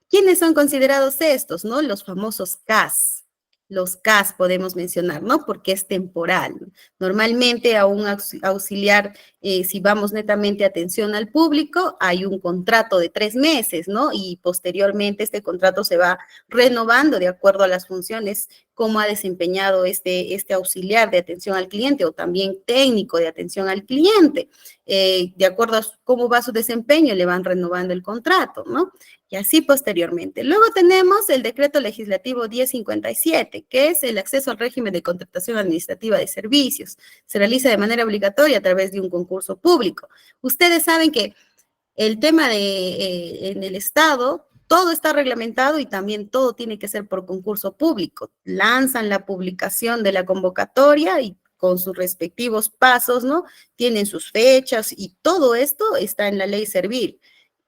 ¿Quiénes son considerados estos, no? Los famosos CAS. Los CAS podemos mencionar, ¿no? Porque es temporal. Normalmente a un auxiliar, si vamos netamente a atención al público, hay un contrato de 3 meses, ¿no? Y posteriormente este contrato se va renovando de acuerdo a las funciones, cómo ha desempeñado este auxiliar de atención al cliente o también técnico de atención al cliente. De acuerdo a cómo va su desempeño, le van renovando el contrato, ¿no? Y así posteriormente. Luego tenemos el decreto legislativo 1057, que es el acceso al régimen de contratación administrativa de servicios. Se realiza de manera obligatoria a través de un concurso público. Ustedes saben que el tema en el Estado, todo está reglamentado y también todo tiene que ser por concurso público. Lanzan la publicación de la convocatoria y con sus respectivos pasos, ¿no? Tienen sus fechas y todo esto está en la ley Servir.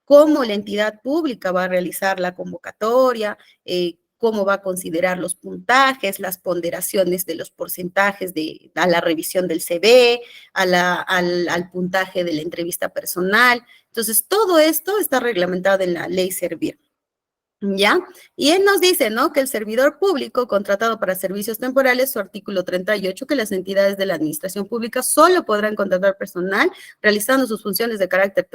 Cómo la entidad pública va a realizar la convocatoria, cómo va a considerar los puntajes, las ponderaciones de los porcentajes a la revisión del CV, al puntaje de la entrevista personal. Entonces, todo esto está reglamentado en la ley Servir. ¿Ya? Y él nos dice, ¿no? Que el servidor público contratado para servicios temporales, su artículo 38, que las entidades de la administración pública solo podrán contratar personal realizando sus funciones de carácter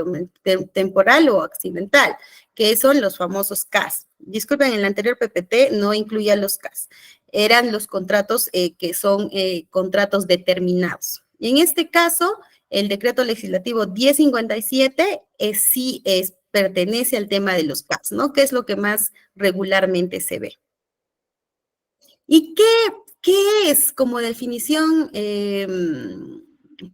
temporal o accidental, que son los famosos CAS. Disculpen, en el anterior PPT no incluía los CAS. Eran los contratos que son contratos determinados. Y en este caso, el decreto legislativo 1057 sí pertenece al tema de los CAPS, ¿no? Que es lo que más regularmente se ve. ¿Y qué es como definición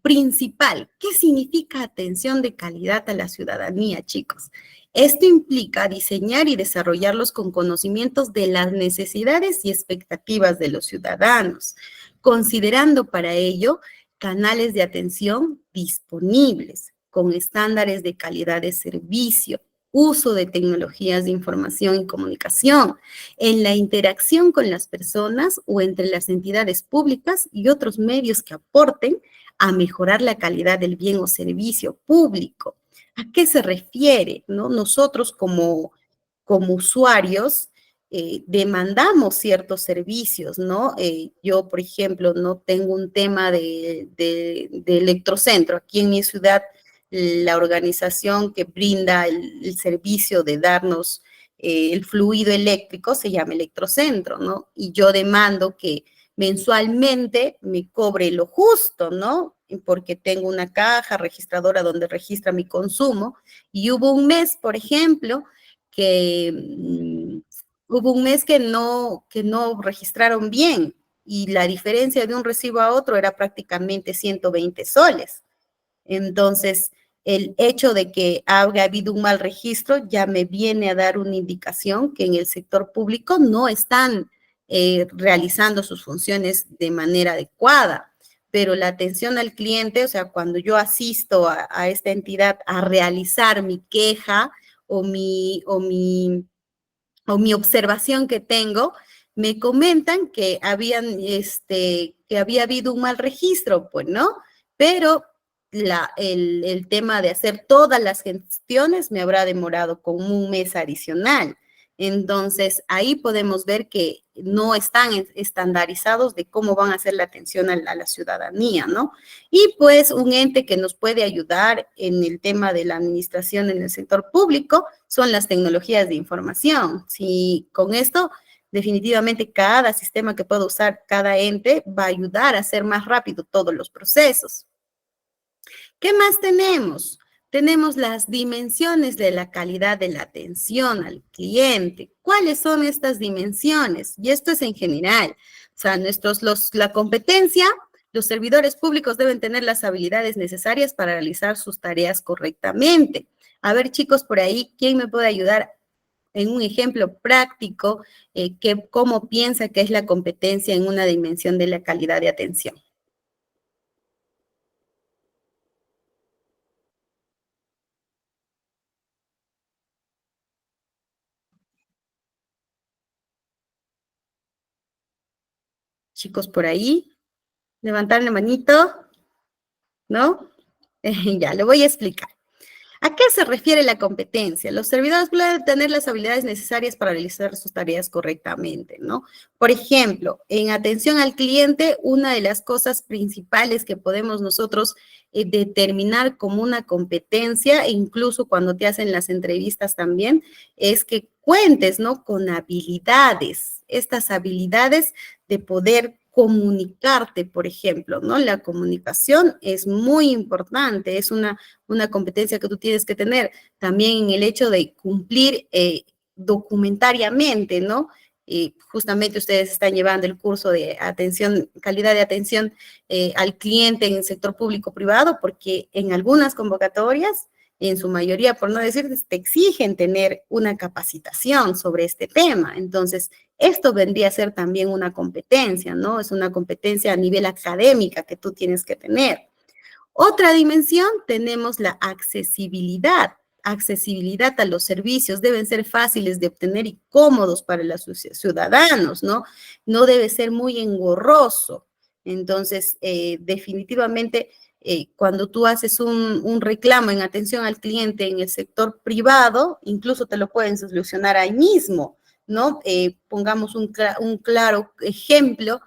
principal? ¿Qué significa atención de calidad a la ciudadanía, chicos? Esto implica diseñar y desarrollarlos con conocimientos de las necesidades y expectativas de los ciudadanos, considerando para ello canales de atención disponibles, con estándares de calidad de servicio, uso de tecnologías de información y comunicación, en la interacción con las personas o entre las entidades públicas y otros medios que aporten a mejorar la calidad del bien o servicio público. ¿A qué se refiere? ¿No? Nosotros como usuarios demandamos ciertos servicios, ¿no? Yo, por ejemplo, no tengo un tema de electrocentro. Aquí en mi ciudad, la organización que brinda el servicio de darnos el fluido eléctrico se llama Electrocentro, ¿no? Y yo demando que mensualmente me cobre lo justo, ¿no? Porque tengo una caja registradora donde registra mi consumo. Y hubo un mes, por ejemplo, que no registraron bien y la diferencia de un recibo a otro era prácticamente 120 soles. Entonces, el hecho de que haya habido un mal registro ya me viene a dar una indicación que en el sector público no están realizando sus funciones de manera adecuada. Pero la atención al cliente, o sea, cuando yo asisto a esta entidad a realizar mi queja o mi observación que tengo, me comentan que que había habido un mal registro, pues, ¿no? Pero el tema de hacer todas las gestiones me habrá demorado como un mes adicional. Entonces, ahí podemos ver que no están estandarizados de cómo van a hacer la atención a la ciudadanía, ¿no? Y pues un ente que nos puede ayudar en el tema de la administración en el sector público son las tecnologías de información. Si con esto, definitivamente cada sistema que pueda usar cada ente va a ayudar a hacer más rápido todos los procesos. ¿Qué más tenemos? Tenemos las dimensiones de la calidad de la atención al cliente. ¿Cuáles son estas dimensiones? Y esto es en general. O sea, la competencia, los servidores públicos deben tener las habilidades necesarias para realizar sus tareas correctamente. A ver, chicos, por ahí, ¿quién me puede ayudar en un ejemplo práctico cómo piensa que es la competencia en una dimensión de la calidad de atención? Chicos por ahí, levantar la manito, ¿no? Ya, le voy a explicar. ¿A qué se refiere la competencia? Los servidores pueden tener las habilidades necesarias para realizar sus tareas correctamente, ¿no? Por ejemplo, en atención al cliente, una de las cosas principales que podemos nosotros determinar como una competencia, e incluso cuando te hacen las entrevistas también, es que cuentes, ¿no? Con habilidades, estas habilidades de poder comunicarte, por ejemplo, ¿no? La comunicación es muy importante, es una competencia que tú tienes que tener. También en el hecho de cumplir documentariamente, ¿no? Justamente ustedes están llevando el curso de atención, calidad de atención al cliente en el sector público-privado, porque en algunas convocatorias, en su mayoría, por no decir, te exigen tener una capacitación sobre este tema. Entonces, esto vendría a ser también una competencia, ¿no? Es una competencia a nivel académica que tú tienes que tener. Otra dimensión, tenemos la accesibilidad. Accesibilidad a los servicios deben ser fáciles de obtener y cómodos para los ciudadanos, ¿no? No debe ser muy engorroso. Entonces, definitivamente, cuando tú haces un reclamo en atención al cliente en el sector privado, incluso te lo pueden solucionar ahí mismo, ¿no? Pongamos un claro ejemplo.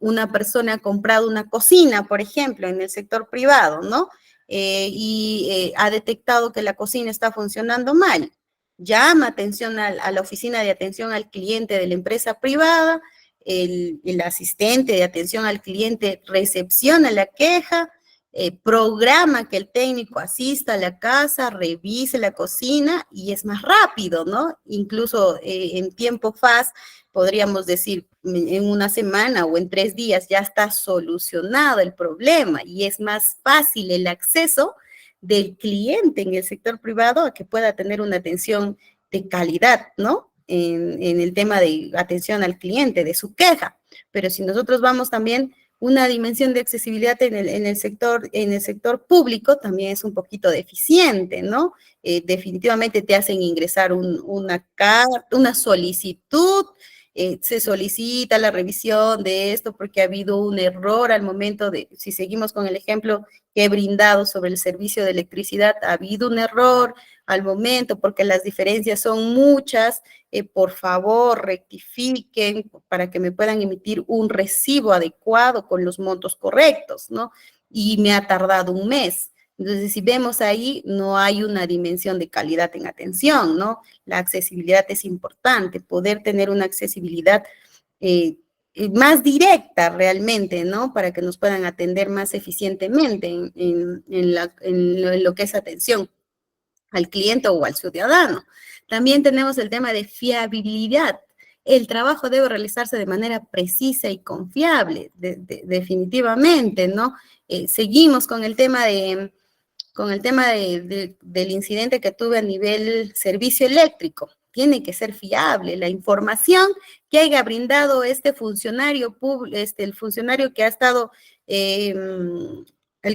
Una persona ha comprado una cocina, por ejemplo, en el sector privado, ¿no? Ha detectado que la cocina está funcionando mal. Llama atención a la oficina de atención al cliente de la empresa privada, el asistente de atención al cliente recepciona la queja, programa que el técnico asista a la casa, revise la cocina y es más rápido, ¿no? Incluso en tiempo fast, podríamos decir, en una semana o en 3 días ya está solucionado el problema y es más fácil el acceso del cliente en el sector privado a que pueda tener una atención de calidad, ¿no? En el tema de atención al cliente, de su queja. Pero si nosotros vamos también una dimensión de accesibilidad en el sector público también es un poquito deficiente, ¿no? Definitivamente te hacen ingresar una solicitud, se solicita la revisión de esto porque ha habido un error al momento de, si seguimos con el ejemplo que he brindado sobre el servicio de electricidad, ha habido un error al momento porque las diferencias son muchas, por favor rectifiquen para que me puedan emitir un recibo adecuado con los montos correctos, ¿no? Y me ha tardado un mes. Entonces, si vemos ahí, no hay una dimensión de calidad en atención, ¿no? La accesibilidad es importante, poder tener una accesibilidad más directa realmente, ¿no? Para que nos puedan atender más eficientemente en lo que es atención al cliente o al ciudadano. También tenemos el tema de fiabilidad. El trabajo debe realizarse de manera precisa y confiable, definitivamente, ¿no? Seguimos con el tema del incidente que tuve a nivel servicio eléctrico. Tiene que ser fiable. La información que haya brindado este funcionario, el funcionario que ha estado, el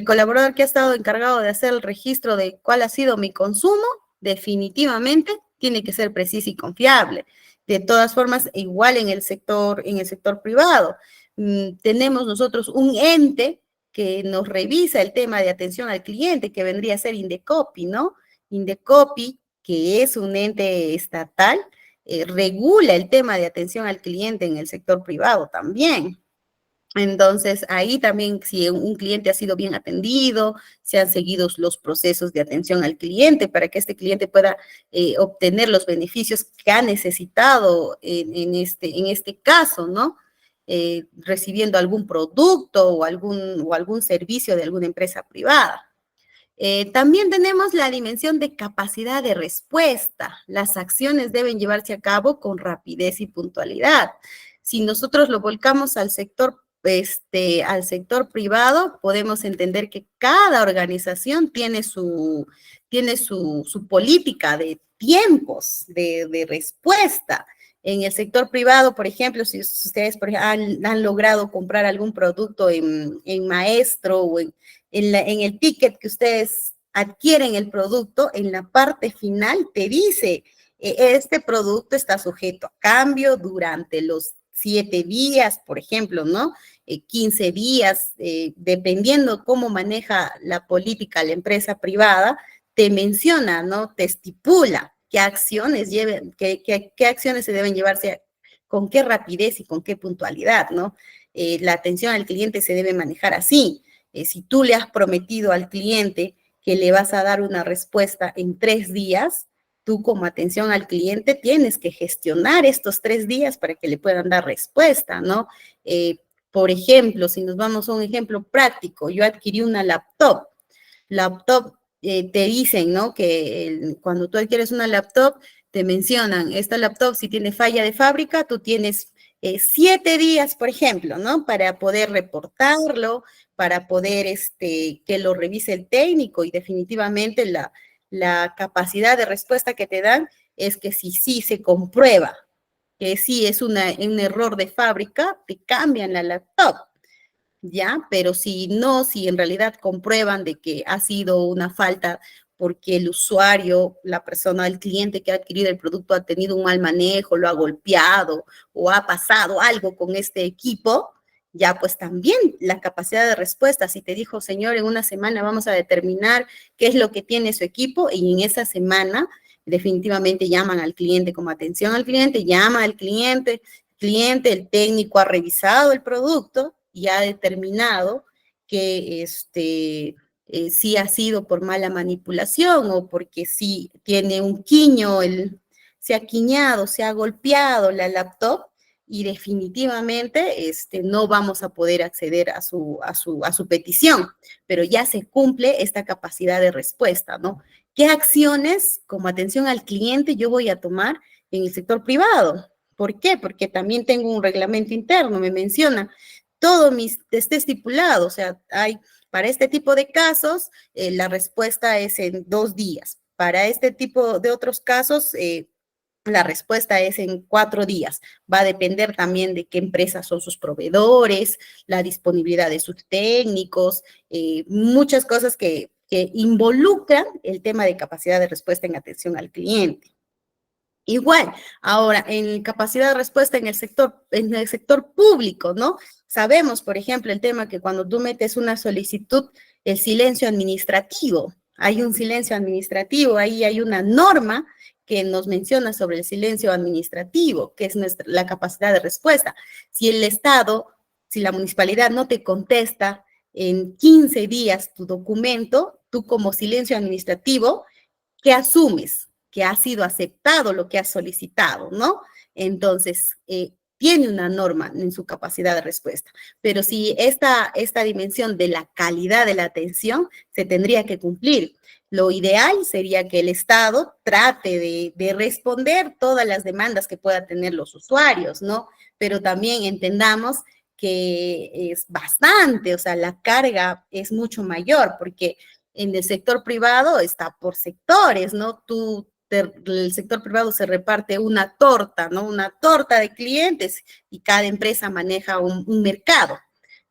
colaborador que ha estado encargado de hacer el registro de cuál ha sido mi consumo, definitivamente tiene que ser precisa y confiable. De todas formas, igual en el sector privado. Tenemos nosotros un ente que nos revisa el tema de atención al cliente, que vendría a ser Indecopi, ¿no? Indecopi, que es un ente estatal, regula el tema de atención al cliente en el sector privado también. Entonces, ahí también, si un cliente ha sido bien atendido, se han seguido los procesos de atención al cliente para que este cliente pueda obtener los beneficios que ha necesitado en este caso, ¿no? Recibiendo algún producto o algún servicio de alguna empresa privada. También tenemos la dimensión de capacidad de respuesta. Las acciones deben llevarse a cabo con rapidez y puntualidad. Si nosotros lo volcamos al sector privado, podemos entender que cada organización tiene su política de tiempos de respuesta. En el sector privado, por ejemplo, si ustedes han logrado comprar algún producto en Maestro o en el ticket que ustedes adquieren el producto, en la parte final te dice, este producto está sujeto a cambio durante los 7 días, por ejemplo, ¿no? 15 días, dependiendo cómo maneja la política la empresa privada, te menciona, ¿no? Te estipula qué acciones qué acciones se deben llevarse, con qué rapidez y con qué puntualidad, ¿no? La atención al cliente se debe manejar así. Si tú le has prometido al cliente que le vas a dar una respuesta en 3 días, tú como atención al cliente tienes que gestionar estos 3 días para que le puedan dar respuesta, ¿no? Por ejemplo, si nos vamos a un ejemplo práctico, yo adquirí una laptop te dicen, ¿no? Que cuando tú adquieres una laptop, te mencionan, esta laptop si tiene falla de fábrica, tú tienes 7 días, por ejemplo, ¿no? Para poder reportarlo, para poder que lo revise el técnico y definitivamente la capacidad de respuesta que te dan es que si sí se comprueba que sí es un error de fábrica, te cambian la laptop. ¿Ya? Pero si no, si en realidad comprueban de que ha sido una falta porque el usuario, la persona, el cliente que ha adquirido el producto ha tenido un mal manejo, lo ha golpeado o ha pasado algo con este equipo, ya pues también la capacidad de respuesta, si te dijo, señor, en una semana vamos a determinar qué es lo que tiene su equipo y en esa semana definitivamente llaman al cliente como atención al cliente, llama al cliente, el técnico ha revisado el producto y ha determinado que sí ha sido por mala manipulación o porque sí tiene un quiño, se ha quiñado, se ha golpeado la laptop y definitivamente no vamos a poder acceder a su petición, pero ya se cumple esta capacidad de respuesta, ¿no? ¿Qué acciones como atención al cliente yo voy a tomar en el sector privado? ¿Por qué? Porque también tengo un reglamento interno, me menciona, todo está estipulado, o sea, para este tipo de casos, la respuesta es en 2 días. Para este tipo de otros casos, la respuesta es en 4 días. Va a depender también de qué empresas son sus proveedores, la disponibilidad de sus técnicos, muchas cosas que involucran el tema de capacidad de respuesta en atención al cliente. Igual, ahora, en capacidad de respuesta en el sector público, ¿no? Sabemos, por ejemplo, el tema que cuando tú metes una solicitud, el silencio administrativo, hay un silencio administrativo, ahí hay una norma que nos menciona sobre el silencio administrativo, que es la capacidad de respuesta. Si el Estado, si la municipalidad no te contesta en 15 días tu documento, tú como silencio administrativo, ¿qué asumes? Que ha sido aceptado lo que has solicitado, ¿no? Entonces, tiene una norma en su capacidad de respuesta. Pero si esta dimensión de la calidad de la atención se tendría que cumplir. Lo ideal sería que el Estado trate de responder todas las demandas que puedan tener los usuarios, ¿no? Pero también entendamos que es bastante, o sea, la carga es mucho mayor, porque en el sector privado está por sectores, ¿no? El sector privado se reparte una torta, ¿no? Una torta de clientes y cada empresa maneja un mercado.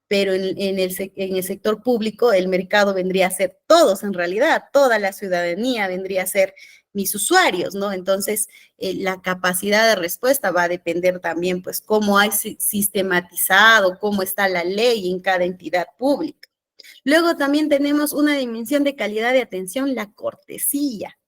Pero en el sector público el mercado vendría a ser todos en realidad, toda la ciudadanía vendría a ser mis usuarios, ¿no? Entonces, la capacidad de respuesta va a depender también, pues, cómo hay sistematizado, cómo está la ley en cada entidad pública. Luego también tenemos una dimensión de calidad de atención, la cortesía.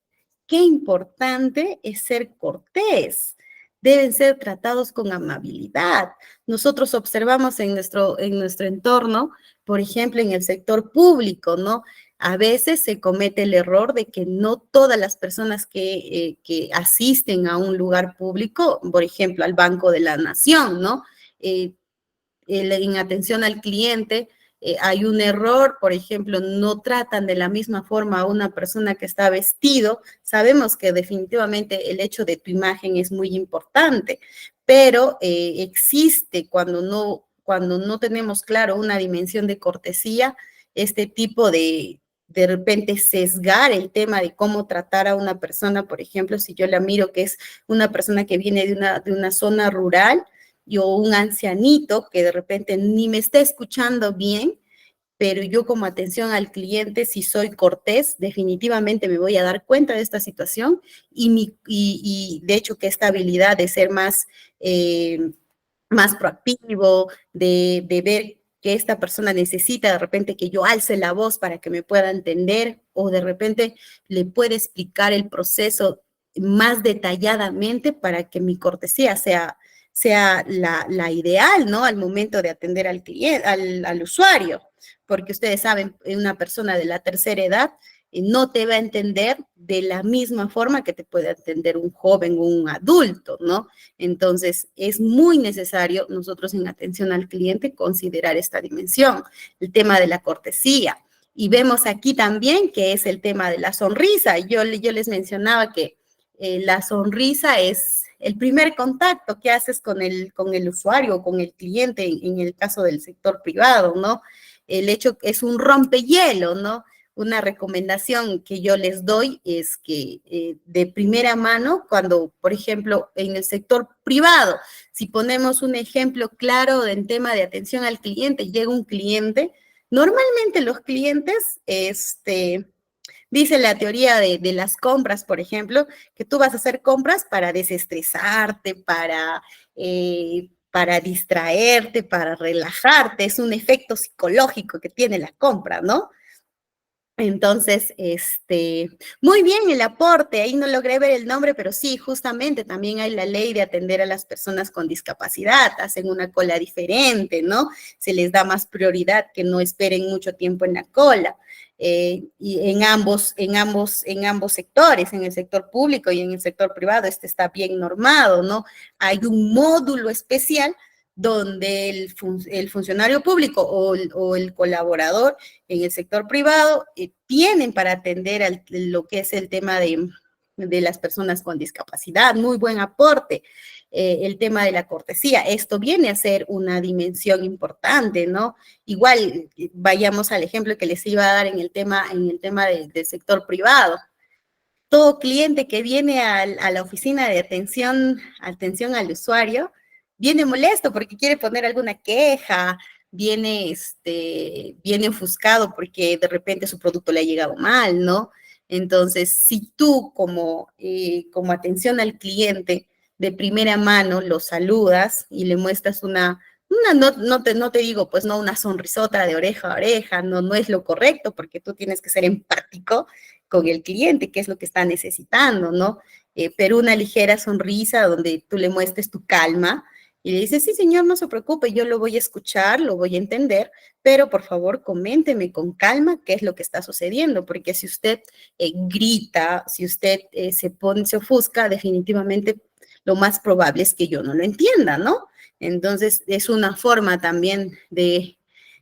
Qué importante es ser cortés. Deben ser tratados con amabilidad. Nosotros observamos en nuestro entorno, por ejemplo, en el sector público, ¿no? A veces se comete el error de que no todas las personas que asisten a un lugar público, por ejemplo, al Banco de la Nación, ¿no? En atención al cliente, hay un error, por ejemplo, no tratan de la misma forma a una persona que está vestido. Sabemos que definitivamente el hecho de tu imagen es muy importante, pero existe cuando no tenemos claro una dimensión de cortesía, este tipo de repente sesgar el tema de cómo tratar a una persona. Por ejemplo, si yo la miro que es una persona que viene de una zona rural, o un ancianito que de repente ni me está escuchando bien, pero yo como atención al cliente, si soy cortés, definitivamente me voy a dar cuenta de esta situación y de hecho que esta habilidad de ser más más proactivo, de ver que esta persona necesita de repente que yo alce la voz para que me pueda entender, o de repente le puede explicar el proceso más detalladamente para que mi cortesía sea la ideal, ¿no? Al momento de atender al cliente, al usuario, porque ustedes saben, una persona de la tercera edad no te va a entender de la misma forma que te puede entender un joven o un adulto, ¿no? Entonces, es muy necesario nosotros en atención al cliente considerar esta dimensión, el tema de la cortesía. Y vemos aquí también que es el tema de la sonrisa. Yo les mencionaba que la sonrisa es el primer contacto que haces con el usuario, con el cliente, en el caso del sector privado, ¿no? El hecho es un rompehielo, ¿no? Una recomendación que yo les doy es que de primera mano, cuando, por ejemplo, en el sector privado, si ponemos un ejemplo claro en tema de atención al cliente, llega un cliente, normalmente los clientes, dice la teoría de las compras, por ejemplo, que tú vas a hacer compras para desestresarte, para distraerte, para relajarte, es un efecto psicológico que tiene la compra, ¿no? Entonces, muy bien el aporte, ahí no logré ver el nombre, pero sí, justamente también hay la ley de atender a las personas con discapacidad, hacen una cola diferente, ¿no? Se les da más prioridad que no esperen mucho tiempo en la cola. Y en ambos sectores, en el sector público y en el sector privado, está bien normado, ¿no? Hay un módulo especial donde el funcionario público o el colaborador en el sector privado tienen para atender lo que es el tema de las personas con discapacidad. Muy buen aporte. El tema de la cortesía. Esto viene a ser una dimensión importante, ¿no? Igual, vayamos al ejemplo que les iba a dar en el tema del sector privado. Todo cliente que viene a la oficina de atención al usuario, viene molesto porque quiere poner alguna queja, viene ofuscado porque de repente su producto le ha llegado mal, ¿no? Entonces, si tú como atención al cliente de primera mano lo saludas y le muestras no te digo, pues no una sonrisota de oreja a oreja, no es lo correcto porque tú tienes que ser empático con el cliente, que es lo que está necesitando, ¿no? Pero una ligera sonrisa donde tú le muestres tu calma y le dices, sí, señor, no se preocupe, yo lo voy a escuchar, lo voy a entender, pero por favor coménteme con calma qué es lo que está sucediendo, porque si usted grita, si usted se ofusca, definitivamente lo más probable es que yo no lo entienda, ¿no? Entonces, es una forma también de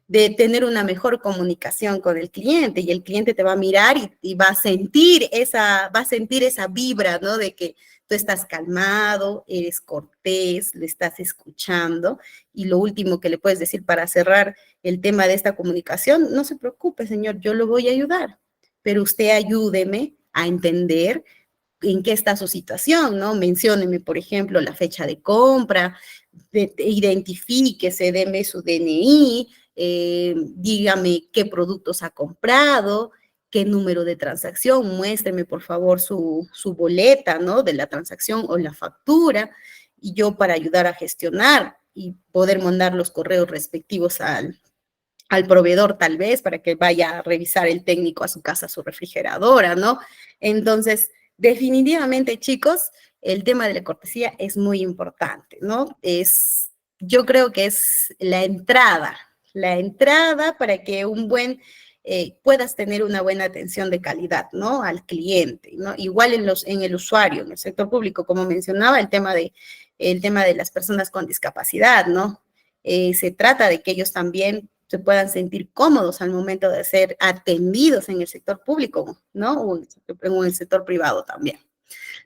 tener una mejor comunicación con el cliente, y el cliente te va a mirar y va a sentir esa vibra, ¿no? De que tú estás calmado, eres cortés, le estás escuchando, y lo último que le puedes decir para cerrar el tema de esta comunicación, no se preocupe, señor, yo lo voy a ayudar, pero usted ayúdeme a entender en qué está su situación, ¿no? Mencióneme, por ejemplo, la fecha de compra, identifíquese, deme su DNI, dígame qué productos ha comprado, qué número de transacción, muéstreme, por favor, su boleta, ¿no? De la transacción o la factura, y yo para ayudar a gestionar y poder mandar los correos respectivos al proveedor tal vez, para que vaya a revisar el técnico a su casa su refrigeradora, ¿no? Entonces, definitivamente, chicos, el tema de la cortesía es muy importante, ¿no? Yo creo que es la entrada para que puedas tener una buena atención de calidad, ¿no? Al cliente, ¿no? Igual en el usuario, en el sector público, como mencionaba, el tema de las personas con discapacidad, ¿no? Se trata de que ellos también se puedan sentir cómodos al momento de ser atendidos en el sector público, ¿no? O en el sector privado también.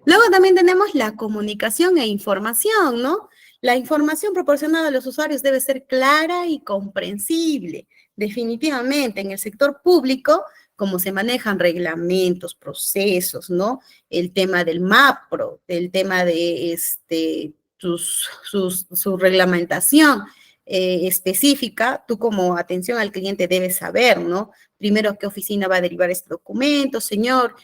Luego también tenemos la comunicación e información, ¿no? La información proporcionada a los usuarios debe ser clara y comprensible. Definitivamente, en el sector público, como se manejan reglamentos, procesos, ¿no? El tema del MAPRO, el tema de su reglamentación específica, tú como atención al cliente debes saber, ¿no? primero qué oficina va a derivar este documento, señor,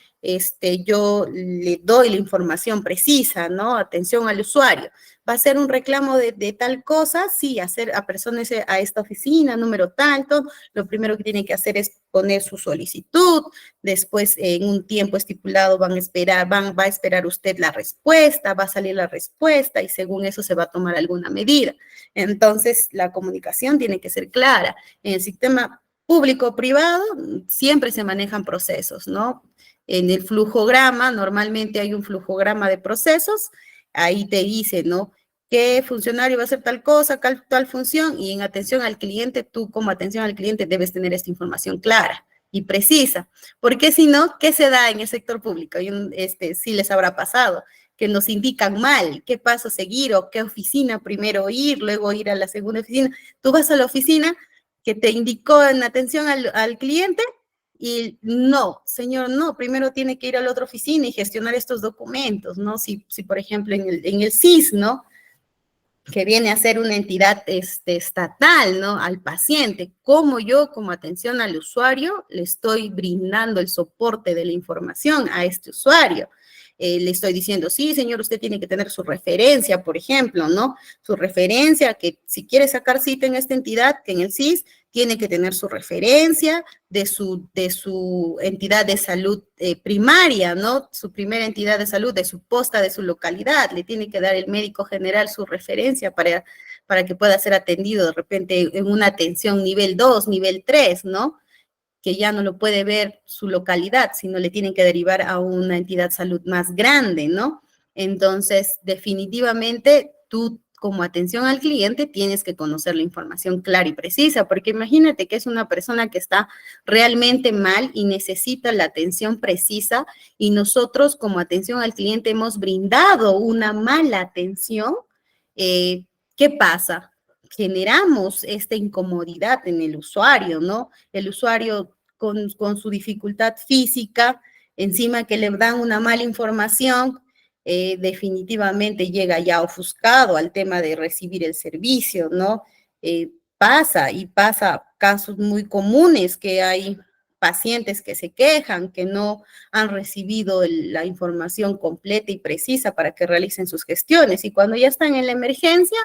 yo le doy la información precisa, ¿no? Atención al usuario. ¿Va a ser un reclamo de tal cosa? Sí, apersónese a esta oficina, número tanto. Lo primero que tiene que hacer es poner su solicitud. Después, en un tiempo estipulado, va a esperar usted la respuesta, va a salir la respuesta y según eso se va a tomar alguna medida. Entonces, la comunicación tiene que ser clara. En el sistema público-privado siempre se manejan procesos, ¿no? En el flujograma, normalmente hay un flujograma de procesos, ahí te dice, ¿no? ¿Qué funcionario va a hacer tal cosa, tal función? Y en atención al cliente, tú como atención al cliente debes tener esta información clara y precisa, porque si no, ¿qué se da en el sector público? Sí les habrá pasado, que nos indican mal qué paso seguir o qué oficina primero ir, luego ir a la segunda oficina. Tú vas a la oficina que te indicó en atención al cliente y no, señor, no, primero tiene que ir a la otra oficina y gestionar estos documentos, ¿no? Si por ejemplo, en el SIS, ¿no? Que viene a ser una entidad estatal, ¿no? Al paciente, ¿cómo yo, como atención al usuario, le estoy brindando el soporte de la información a este usuario? Le estoy diciendo, sí, señor, usted tiene que tener su referencia, por ejemplo, ¿no? Su referencia, que si quiere sacar cita en esta entidad, que en el SIS, tiene que tener su referencia de su entidad de salud primaria, ¿no? Su primera entidad de salud, de su posta, de su localidad. Le tiene que dar el médico general su referencia para que pueda ser atendido de repente en una atención nivel 2, nivel 3, ¿no? Que ya no lo puede ver su localidad, sino le tienen que derivar a una entidad de salud más grande, ¿no? Entonces, definitivamente, tú como atención al cliente tienes que conocer la información clara y precisa, porque imagínate que es una persona que está realmente mal y necesita la atención precisa y nosotros como atención al cliente hemos brindado una mala atención. ¿Qué pasa? Generamos esta incomodidad en el usuario, ¿no? El usuario con su dificultad física, encima que le dan una mala información, definitivamente llega ya ofuscado al tema de recibir el servicio, ¿no? Pasa casos muy comunes que hay pacientes que se quejan, que no han recibido la información completa y precisa para que realicen sus gestiones. Y cuando ya están en la emergencia,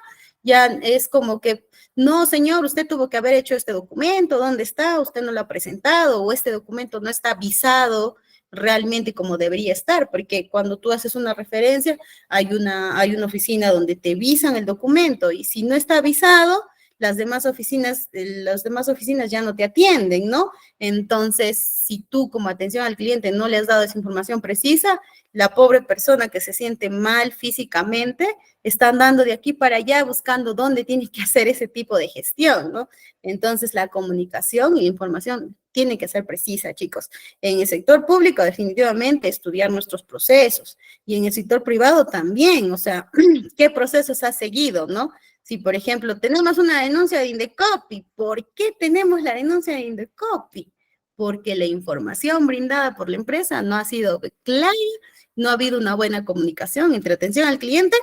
ya es como que, no, señor, usted tuvo que haber hecho este documento, ¿dónde está? Usted no lo ha presentado, o este documento no está avisado realmente como debería estar, porque cuando tú haces una referencia, hay una oficina donde te avisan el documento, y si no está avisado, las demás oficinas ya no te atienden, ¿no? Entonces, si tú como atención al cliente no le has dado esa información precisa, la pobre persona que se siente mal físicamente está andando de aquí para allá buscando dónde tiene que hacer ese tipo de gestión, ¿no? Entonces, la comunicación y la información tiene que ser precisa, chicos. En el sector público, definitivamente, estudiar nuestros procesos, y en el sector privado también, o sea, ¿qué procesos ha seguido, no? Si, por ejemplo, tenemos una denuncia de Indecopi, ¿por qué tenemos la denuncia de Indecopi? Porque la información brindada por la empresa no ha sido clara, no ha habido una buena comunicación entre atención al cliente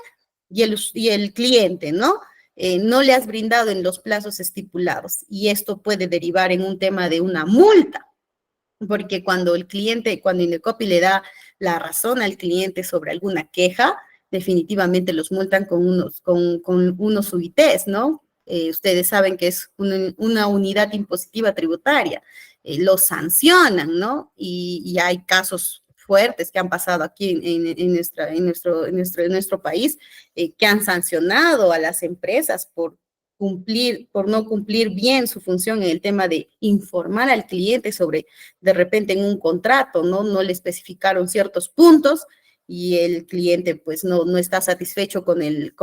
y el cliente, ¿no? No le has brindado en los plazos estipulados, y esto puede derivar en un tema de una multa, porque cuando Indecopi le da la razón al cliente sobre alguna queja, definitivamente los multan con unos UITs, ¿no? Ustedes saben que es una unidad impositiva tributaria. Los sancionan, ¿no? Y hay casos fuertes que han pasado aquí en nuestro país, que han sancionado a las empresas por no cumplir bien su función en el tema de informar al cliente sobre, de repente en un contrato, no le especificaron ciertos puntos, y el cliente pues no está satisfecho con el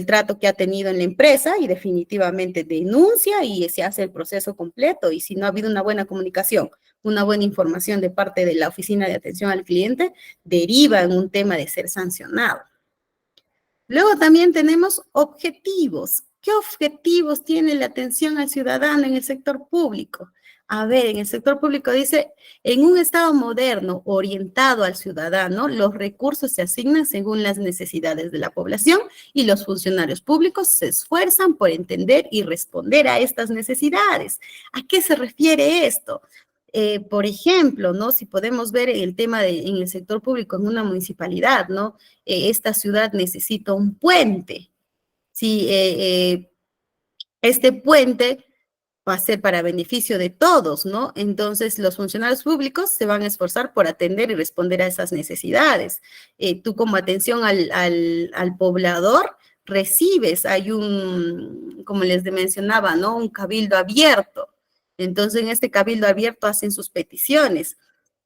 trato que ha tenido en la empresa, y definitivamente denuncia y se hace el proceso completo. Y si no ha habido una buena comunicación, una buena información de parte de la oficina de atención al cliente, deriva en un tema de ser sancionado. Luego también tenemos objetivos. ¿Qué objetivos tiene la atención al ciudadano en el sector público? A ver, en el sector público dice, en un Estado moderno orientado al ciudadano, los recursos se asignan según las necesidades de la población y los funcionarios públicos se esfuerzan por entender y responder a estas necesidades. ¿A qué se refiere esto? Por ejemplo, ¿no? Si podemos ver el tema en el sector público, en una municipalidad, ¿no? Esta ciudad necesita un puente. Si este puente va a ser para beneficio de todos, ¿no? Entonces, los funcionarios públicos se van a esforzar por atender y responder a esas necesidades. Tú como atención al poblador recibes, hay como les mencionaba, ¿no? Un cabildo abierto. Entonces, en este cabildo abierto hacen sus peticiones.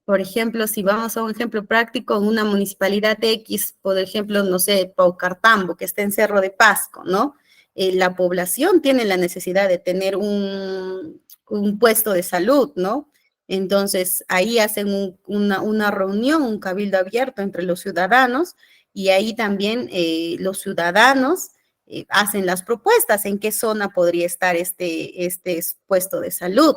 Por ejemplo, si vamos a un ejemplo práctico, en una municipalidad X, por ejemplo, no sé, Paucartambo, que está en Cerro de Pasco, ¿no? La población tiene la necesidad de tener un puesto de salud, ¿no? Entonces, ahí hacen una reunión, un cabildo abierto entre los ciudadanos, y ahí también los ciudadanos hacen las propuestas en qué zona podría estar este puesto de salud,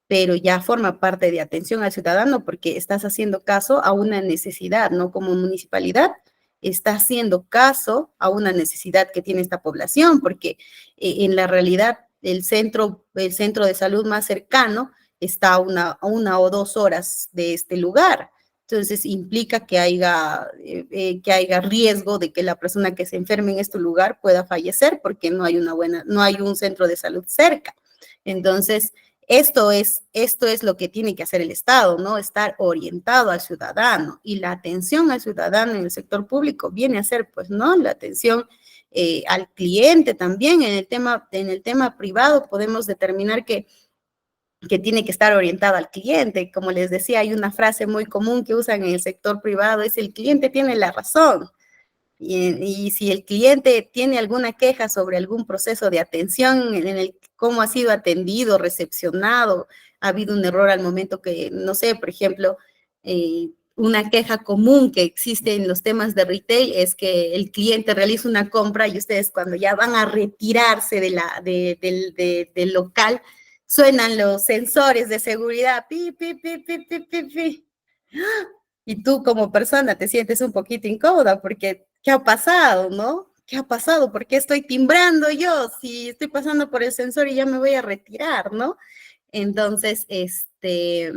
pero ya forma parte de atención al ciudadano porque estás haciendo caso a una necesidad, ¿no? Como municipalidad, está haciendo caso a una necesidad que tiene esta población, porque en la realidad el centro de salud más cercano está a una o 2 horas de este lugar. Entonces implica que haya riesgo de que la persona que se enferme en este lugar pueda fallecer porque no hay un centro de salud cerca. Entonces, esto es lo que tiene que hacer el Estado, ¿no? Estar orientado al ciudadano, y la atención al ciudadano en el sector público viene a ser, pues, ¿no? La atención al cliente también. En el tema privado podemos determinar que tiene que estar orientado al cliente. Como les decía, hay una frase muy común que usan en el sector privado, es el cliente tiene la razón. Y si el cliente tiene alguna queja sobre algún proceso de atención, cómo ha sido atendido, recepcionado, ha habido un error al momento que, no sé, por ejemplo, una queja común que existe en los temas de retail es que el cliente realiza una compra y ustedes cuando ya van a retirarse del local, suenan los sensores de seguridad, pi, pi, pi, pi, pi, pi, pi. Y tú como persona te sientes un poquito incómoda porque, ¿qué ha pasado, no? ¿Qué ha pasado? ¿Por qué estoy timbrando yo? Si estoy pasando por el sensor y ya me voy a retirar, ¿no? Entonces, ¿qué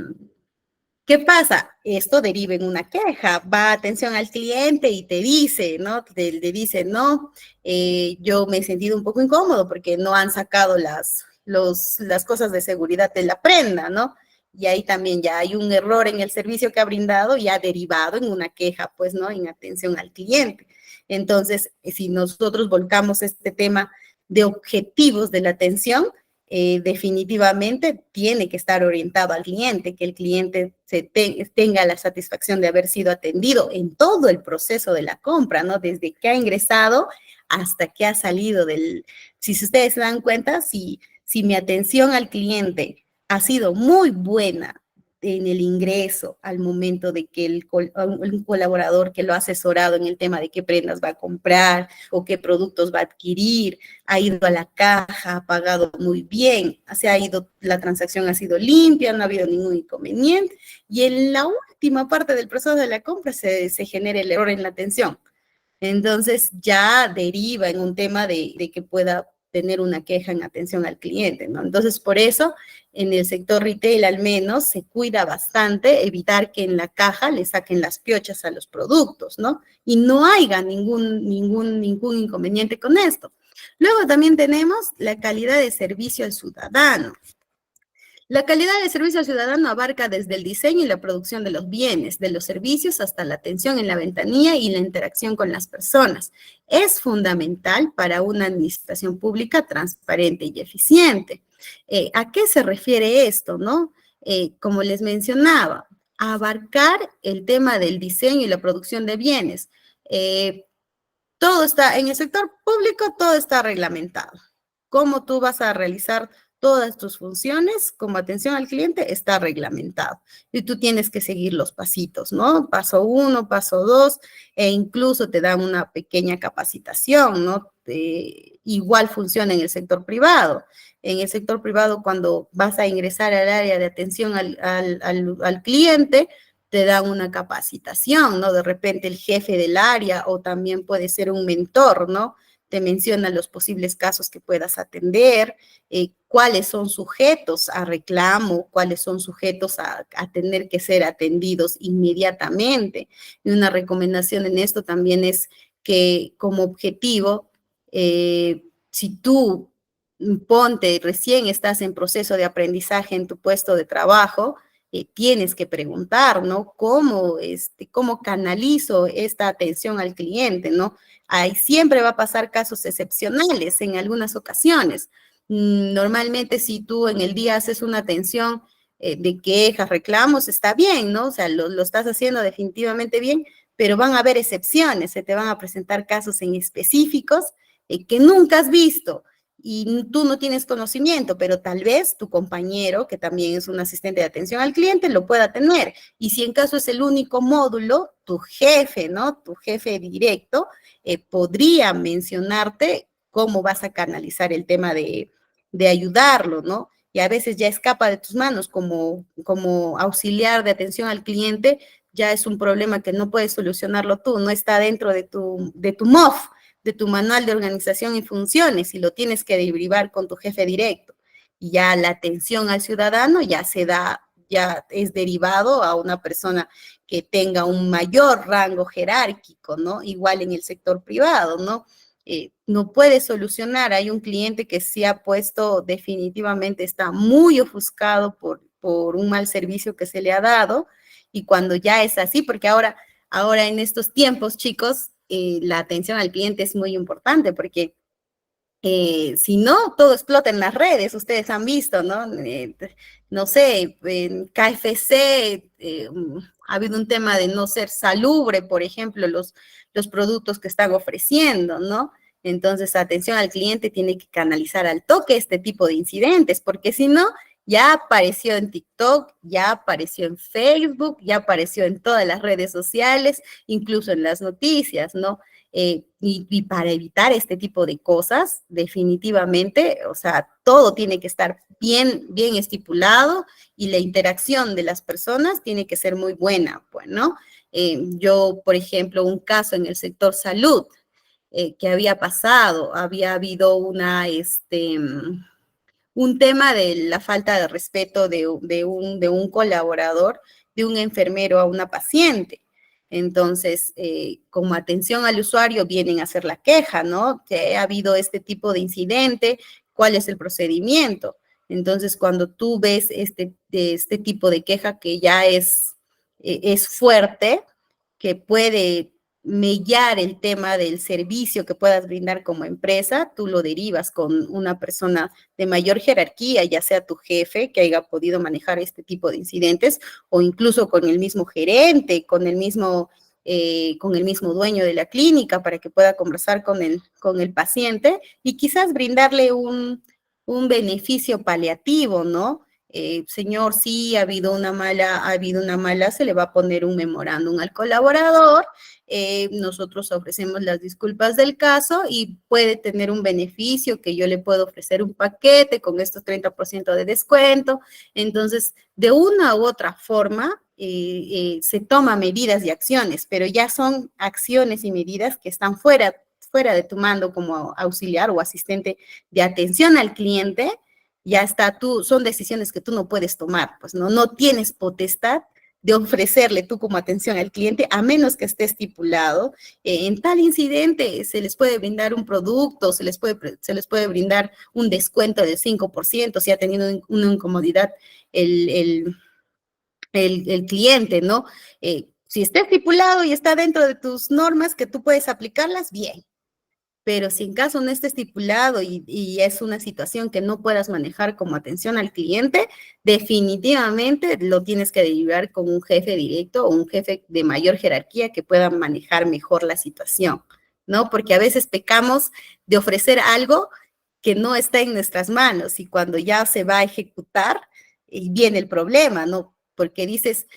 pasa? Esto deriva en una queja, va atención al cliente y te dice, ¿no? Te dice, no, yo me he sentido un poco incómodo porque no han sacado las cosas de seguridad de la prenda, ¿no? Y ahí también ya hay un error en el servicio que ha brindado y ha derivado en una queja, pues, ¿no? En atención al cliente. Entonces, si nosotros volcamos este tema de objetivos de la atención, definitivamente tiene que estar orientado al cliente, que el cliente tenga la satisfacción de haber sido atendido en todo el proceso de la compra, ¿no? Desde que ha ingresado hasta que ha salido si ustedes se dan cuenta, si mi atención al cliente ha sido muy buena en el ingreso, al momento de que un colaborador que lo ha asesorado en el tema de qué prendas va a comprar o qué productos va a adquirir, ha ido a la caja, ha pagado muy bien, la transacción ha sido limpia, no ha habido ningún inconveniente, y en la última parte del proceso de la compra se genera el error en la atención. Entonces ya deriva en un tema de que pueda tener una queja en atención al cliente, ¿no? Entonces, por eso, en el sector retail al menos, se cuida bastante evitar que en la caja le saquen las piochas a los productos, ¿no? Y no haya ningún inconveniente con esto. Luego también tenemos la calidad de servicio al ciudadano. La calidad de servicio al ciudadano abarca desde el diseño y la producción de los bienes, de los servicios, hasta la atención en la ventanilla y la interacción con las personas. Es fundamental para una administración pública transparente y eficiente. ¿A qué se refiere esto, no? Como les mencionaba, abarcar el tema del diseño y la producción de bienes. Todo está, en el sector público, todo está reglamentado. ¿Cómo tú vas a realizar todas tus funciones como atención al cliente? Está reglamentado y tú tienes que seguir los pasitos, ¿no? Paso 1, paso 2, e incluso te dan una pequeña capacitación, ¿no? igual funciona en el sector privado. En el sector privado, cuando vas a ingresar al área de atención al cliente, te dan una capacitación, ¿no? De repente el jefe del área o también puede ser un mentor, ¿no? Te menciona los posibles casos que puedas atender, cuáles son sujetos a reclamo, cuáles son sujetos a tener que ser atendidos inmediatamente. Y una recomendación en esto también es que como objetivo, si tú ponte, recién estás en proceso de aprendizaje en tu puesto de trabajo, tienes que preguntar, ¿no? ¿Cómo canalizo esta atención al cliente, ¿no? Ahí siempre va a pasar casos excepcionales en algunas ocasiones. Normalmente si tú en el día haces una atención de quejas, reclamos, está bien, ¿no? O sea, lo estás haciendo definitivamente bien, pero van a haber excepciones, se te van a presentar casos en específicos que nunca has visto y tú no tienes conocimiento, pero tal vez tu compañero, que también es un asistente de atención al cliente, lo pueda tener. Y si en caso es el único módulo, tu jefe, ¿no? Tu jefe directo podría mencionarte cómo vas a canalizar el tema de ayudarlo, ¿no? Y a veces ya escapa de tus manos como auxiliar de atención al cliente, ya es un problema que no puedes solucionarlo tú, no está dentro de tu MOF, de tu manual de organización y funciones, y lo tienes que derivar con tu jefe directo. Y ya la atención al ciudadano ya es derivado a una persona que tenga un mayor rango jerárquico, ¿no? Igual en el sector privado, ¿no? No puede solucionar, hay un cliente que se ha puesto definitivamente, está muy ofuscado por un mal servicio que se le ha dado, y cuando ya es así, porque ahora en estos tiempos, chicos, la atención al cliente es muy importante, porque si no, todo explota en las redes, ustedes han visto, ¿no? No sé, en KFC ha habido un tema de no ser salubre, por ejemplo, los productos que están ofreciendo, ¿no? Entonces, atención al cliente tiene que canalizar al toque este tipo de incidentes, porque si no, ya apareció en TikTok, ya apareció en Facebook, ya apareció en todas las redes sociales, incluso en las noticias, ¿no? Y para evitar este tipo de cosas, definitivamente, o sea, todo tiene que estar bien estipulado y la interacción de las personas tiene que ser muy buena, pues, ¿no? Yo, por ejemplo, un caso en el sector salud que había pasado, había habido un tema de la falta de respeto de un colaborador, de un enfermero a una paciente. Entonces, como atención al usuario vienen a hacer la queja, ¿no? Que ha habido este tipo de incidente, ¿cuál es el procedimiento? Entonces, cuando tú ves este tipo de queja que ya es fuerte, que puede mellar el tema del servicio que puedas brindar como empresa, tú lo derivas con una persona de mayor jerarquía, ya sea tu jefe que haya podido manejar este tipo de incidentes, o incluso con el mismo gerente, con el mismo dueño de la clínica, para que pueda conversar con el paciente y quizás brindarle un beneficio paliativo, ¿no? Señor, sí, ha habido una mala, se le va a poner un memorándum al colaborador, nosotros ofrecemos las disculpas del caso y puede tener un beneficio que yo le puedo ofrecer un paquete con estos 30% de descuento. Entonces, de una u otra forma, se toman medidas y acciones, pero ya son acciones y medidas que están fuera de tu mando como auxiliar o asistente de atención al cliente. Ya está, son decisiones que tú no puedes tomar, pues no tienes potestad de ofrecerle tú como atención al cliente, a menos que esté estipulado. En tal incidente se les puede brindar un producto, se les puede brindar un descuento del 5%, si ha tenido una incomodidad el cliente, ¿no? Si está estipulado y está dentro de tus normas que tú puedes aplicarlas, bien. Pero si en caso no esté estipulado y es una situación que no puedas manejar como atención al cliente, definitivamente lo tienes que derivar con un jefe directo o un jefe de mayor jerarquía que pueda manejar mejor la situación, ¿no? Porque a veces pecamos de ofrecer algo que no está en nuestras manos y cuando ya se va a ejecutar, viene el problema, ¿no? Porque dices,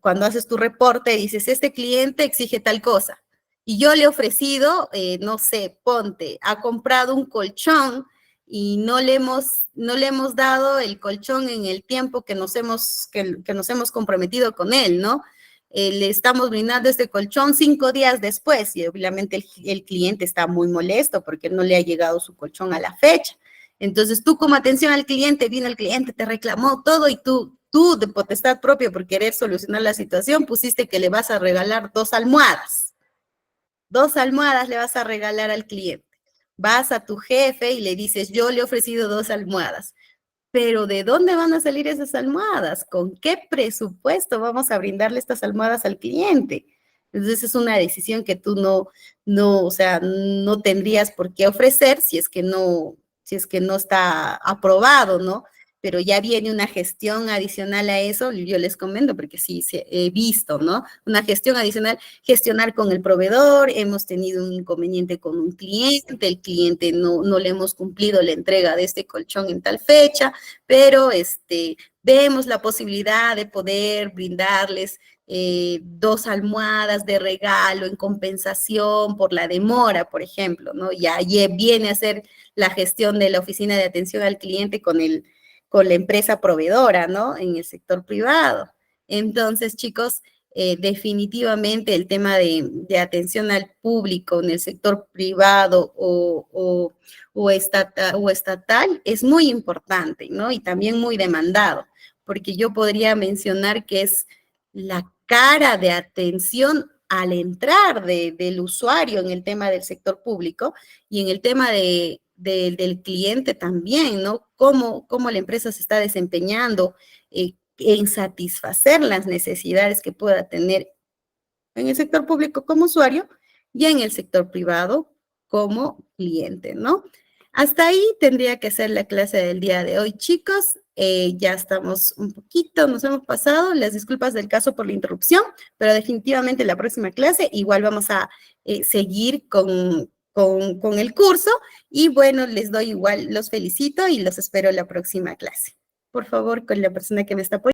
cuando haces tu reporte, dices, este cliente exige tal cosa. y yo le he ofrecido, no sé, ponte, ha comprado un colchón y no le hemos dado el colchón en el tiempo que nos hemos comprometido con él, ¿no? Le estamos brindando este colchón 5 días después y obviamente el cliente está muy molesto porque no le ha llegado su colchón a la fecha. Entonces tú como atención al cliente, vino el cliente, te reclamó todo y tú de potestad propia por querer solucionar la situación pusiste que le vas a regalar 2 almohadas. 2 almohadas le vas a regalar al cliente. Vas a tu jefe y le dices, yo le he ofrecido 2 almohadas. Pero ¿de dónde van a salir esas almohadas? ¿Con qué presupuesto vamos a brindarle estas almohadas al cliente? Entonces es una decisión que tú o sea, no tendrías por qué ofrecer si es que no está aprobado, ¿no? Pero ya viene una gestión adicional a eso, yo les comento porque sí he visto, ¿no? Una gestión adicional, gestionar con el proveedor, hemos tenido un inconveniente con un cliente, el cliente no le hemos cumplido la entrega de este colchón en tal fecha, pero vemos la posibilidad de poder brindarles 2 almohadas de regalo en compensación por la demora, por ejemplo, ¿no? Ya viene a ser la gestión de la oficina de atención al cliente con la empresa proveedora, ¿no? En el sector privado. Entonces, chicos, definitivamente el tema de atención al público en el sector privado o estatal es muy importante, ¿no? Y también muy demandado, porque yo podría mencionar que es la cara de atención al entrar del usuario en el tema del sector público y en el tema del cliente también, ¿no? Cómo la empresa se está desempeñando en satisfacer las necesidades que pueda tener en el sector público como usuario y en el sector privado como cliente, ¿no? Hasta ahí tendría que ser la clase del día de hoy, chicos. Ya estamos un poquito, nos hemos pasado, las disculpas del caso por la interrupción, pero definitivamente la próxima clase igual vamos a seguir con el curso y bueno, les doy igual, los felicito y los espero en la próxima clase. Por favor, con la persona que me está apoyando.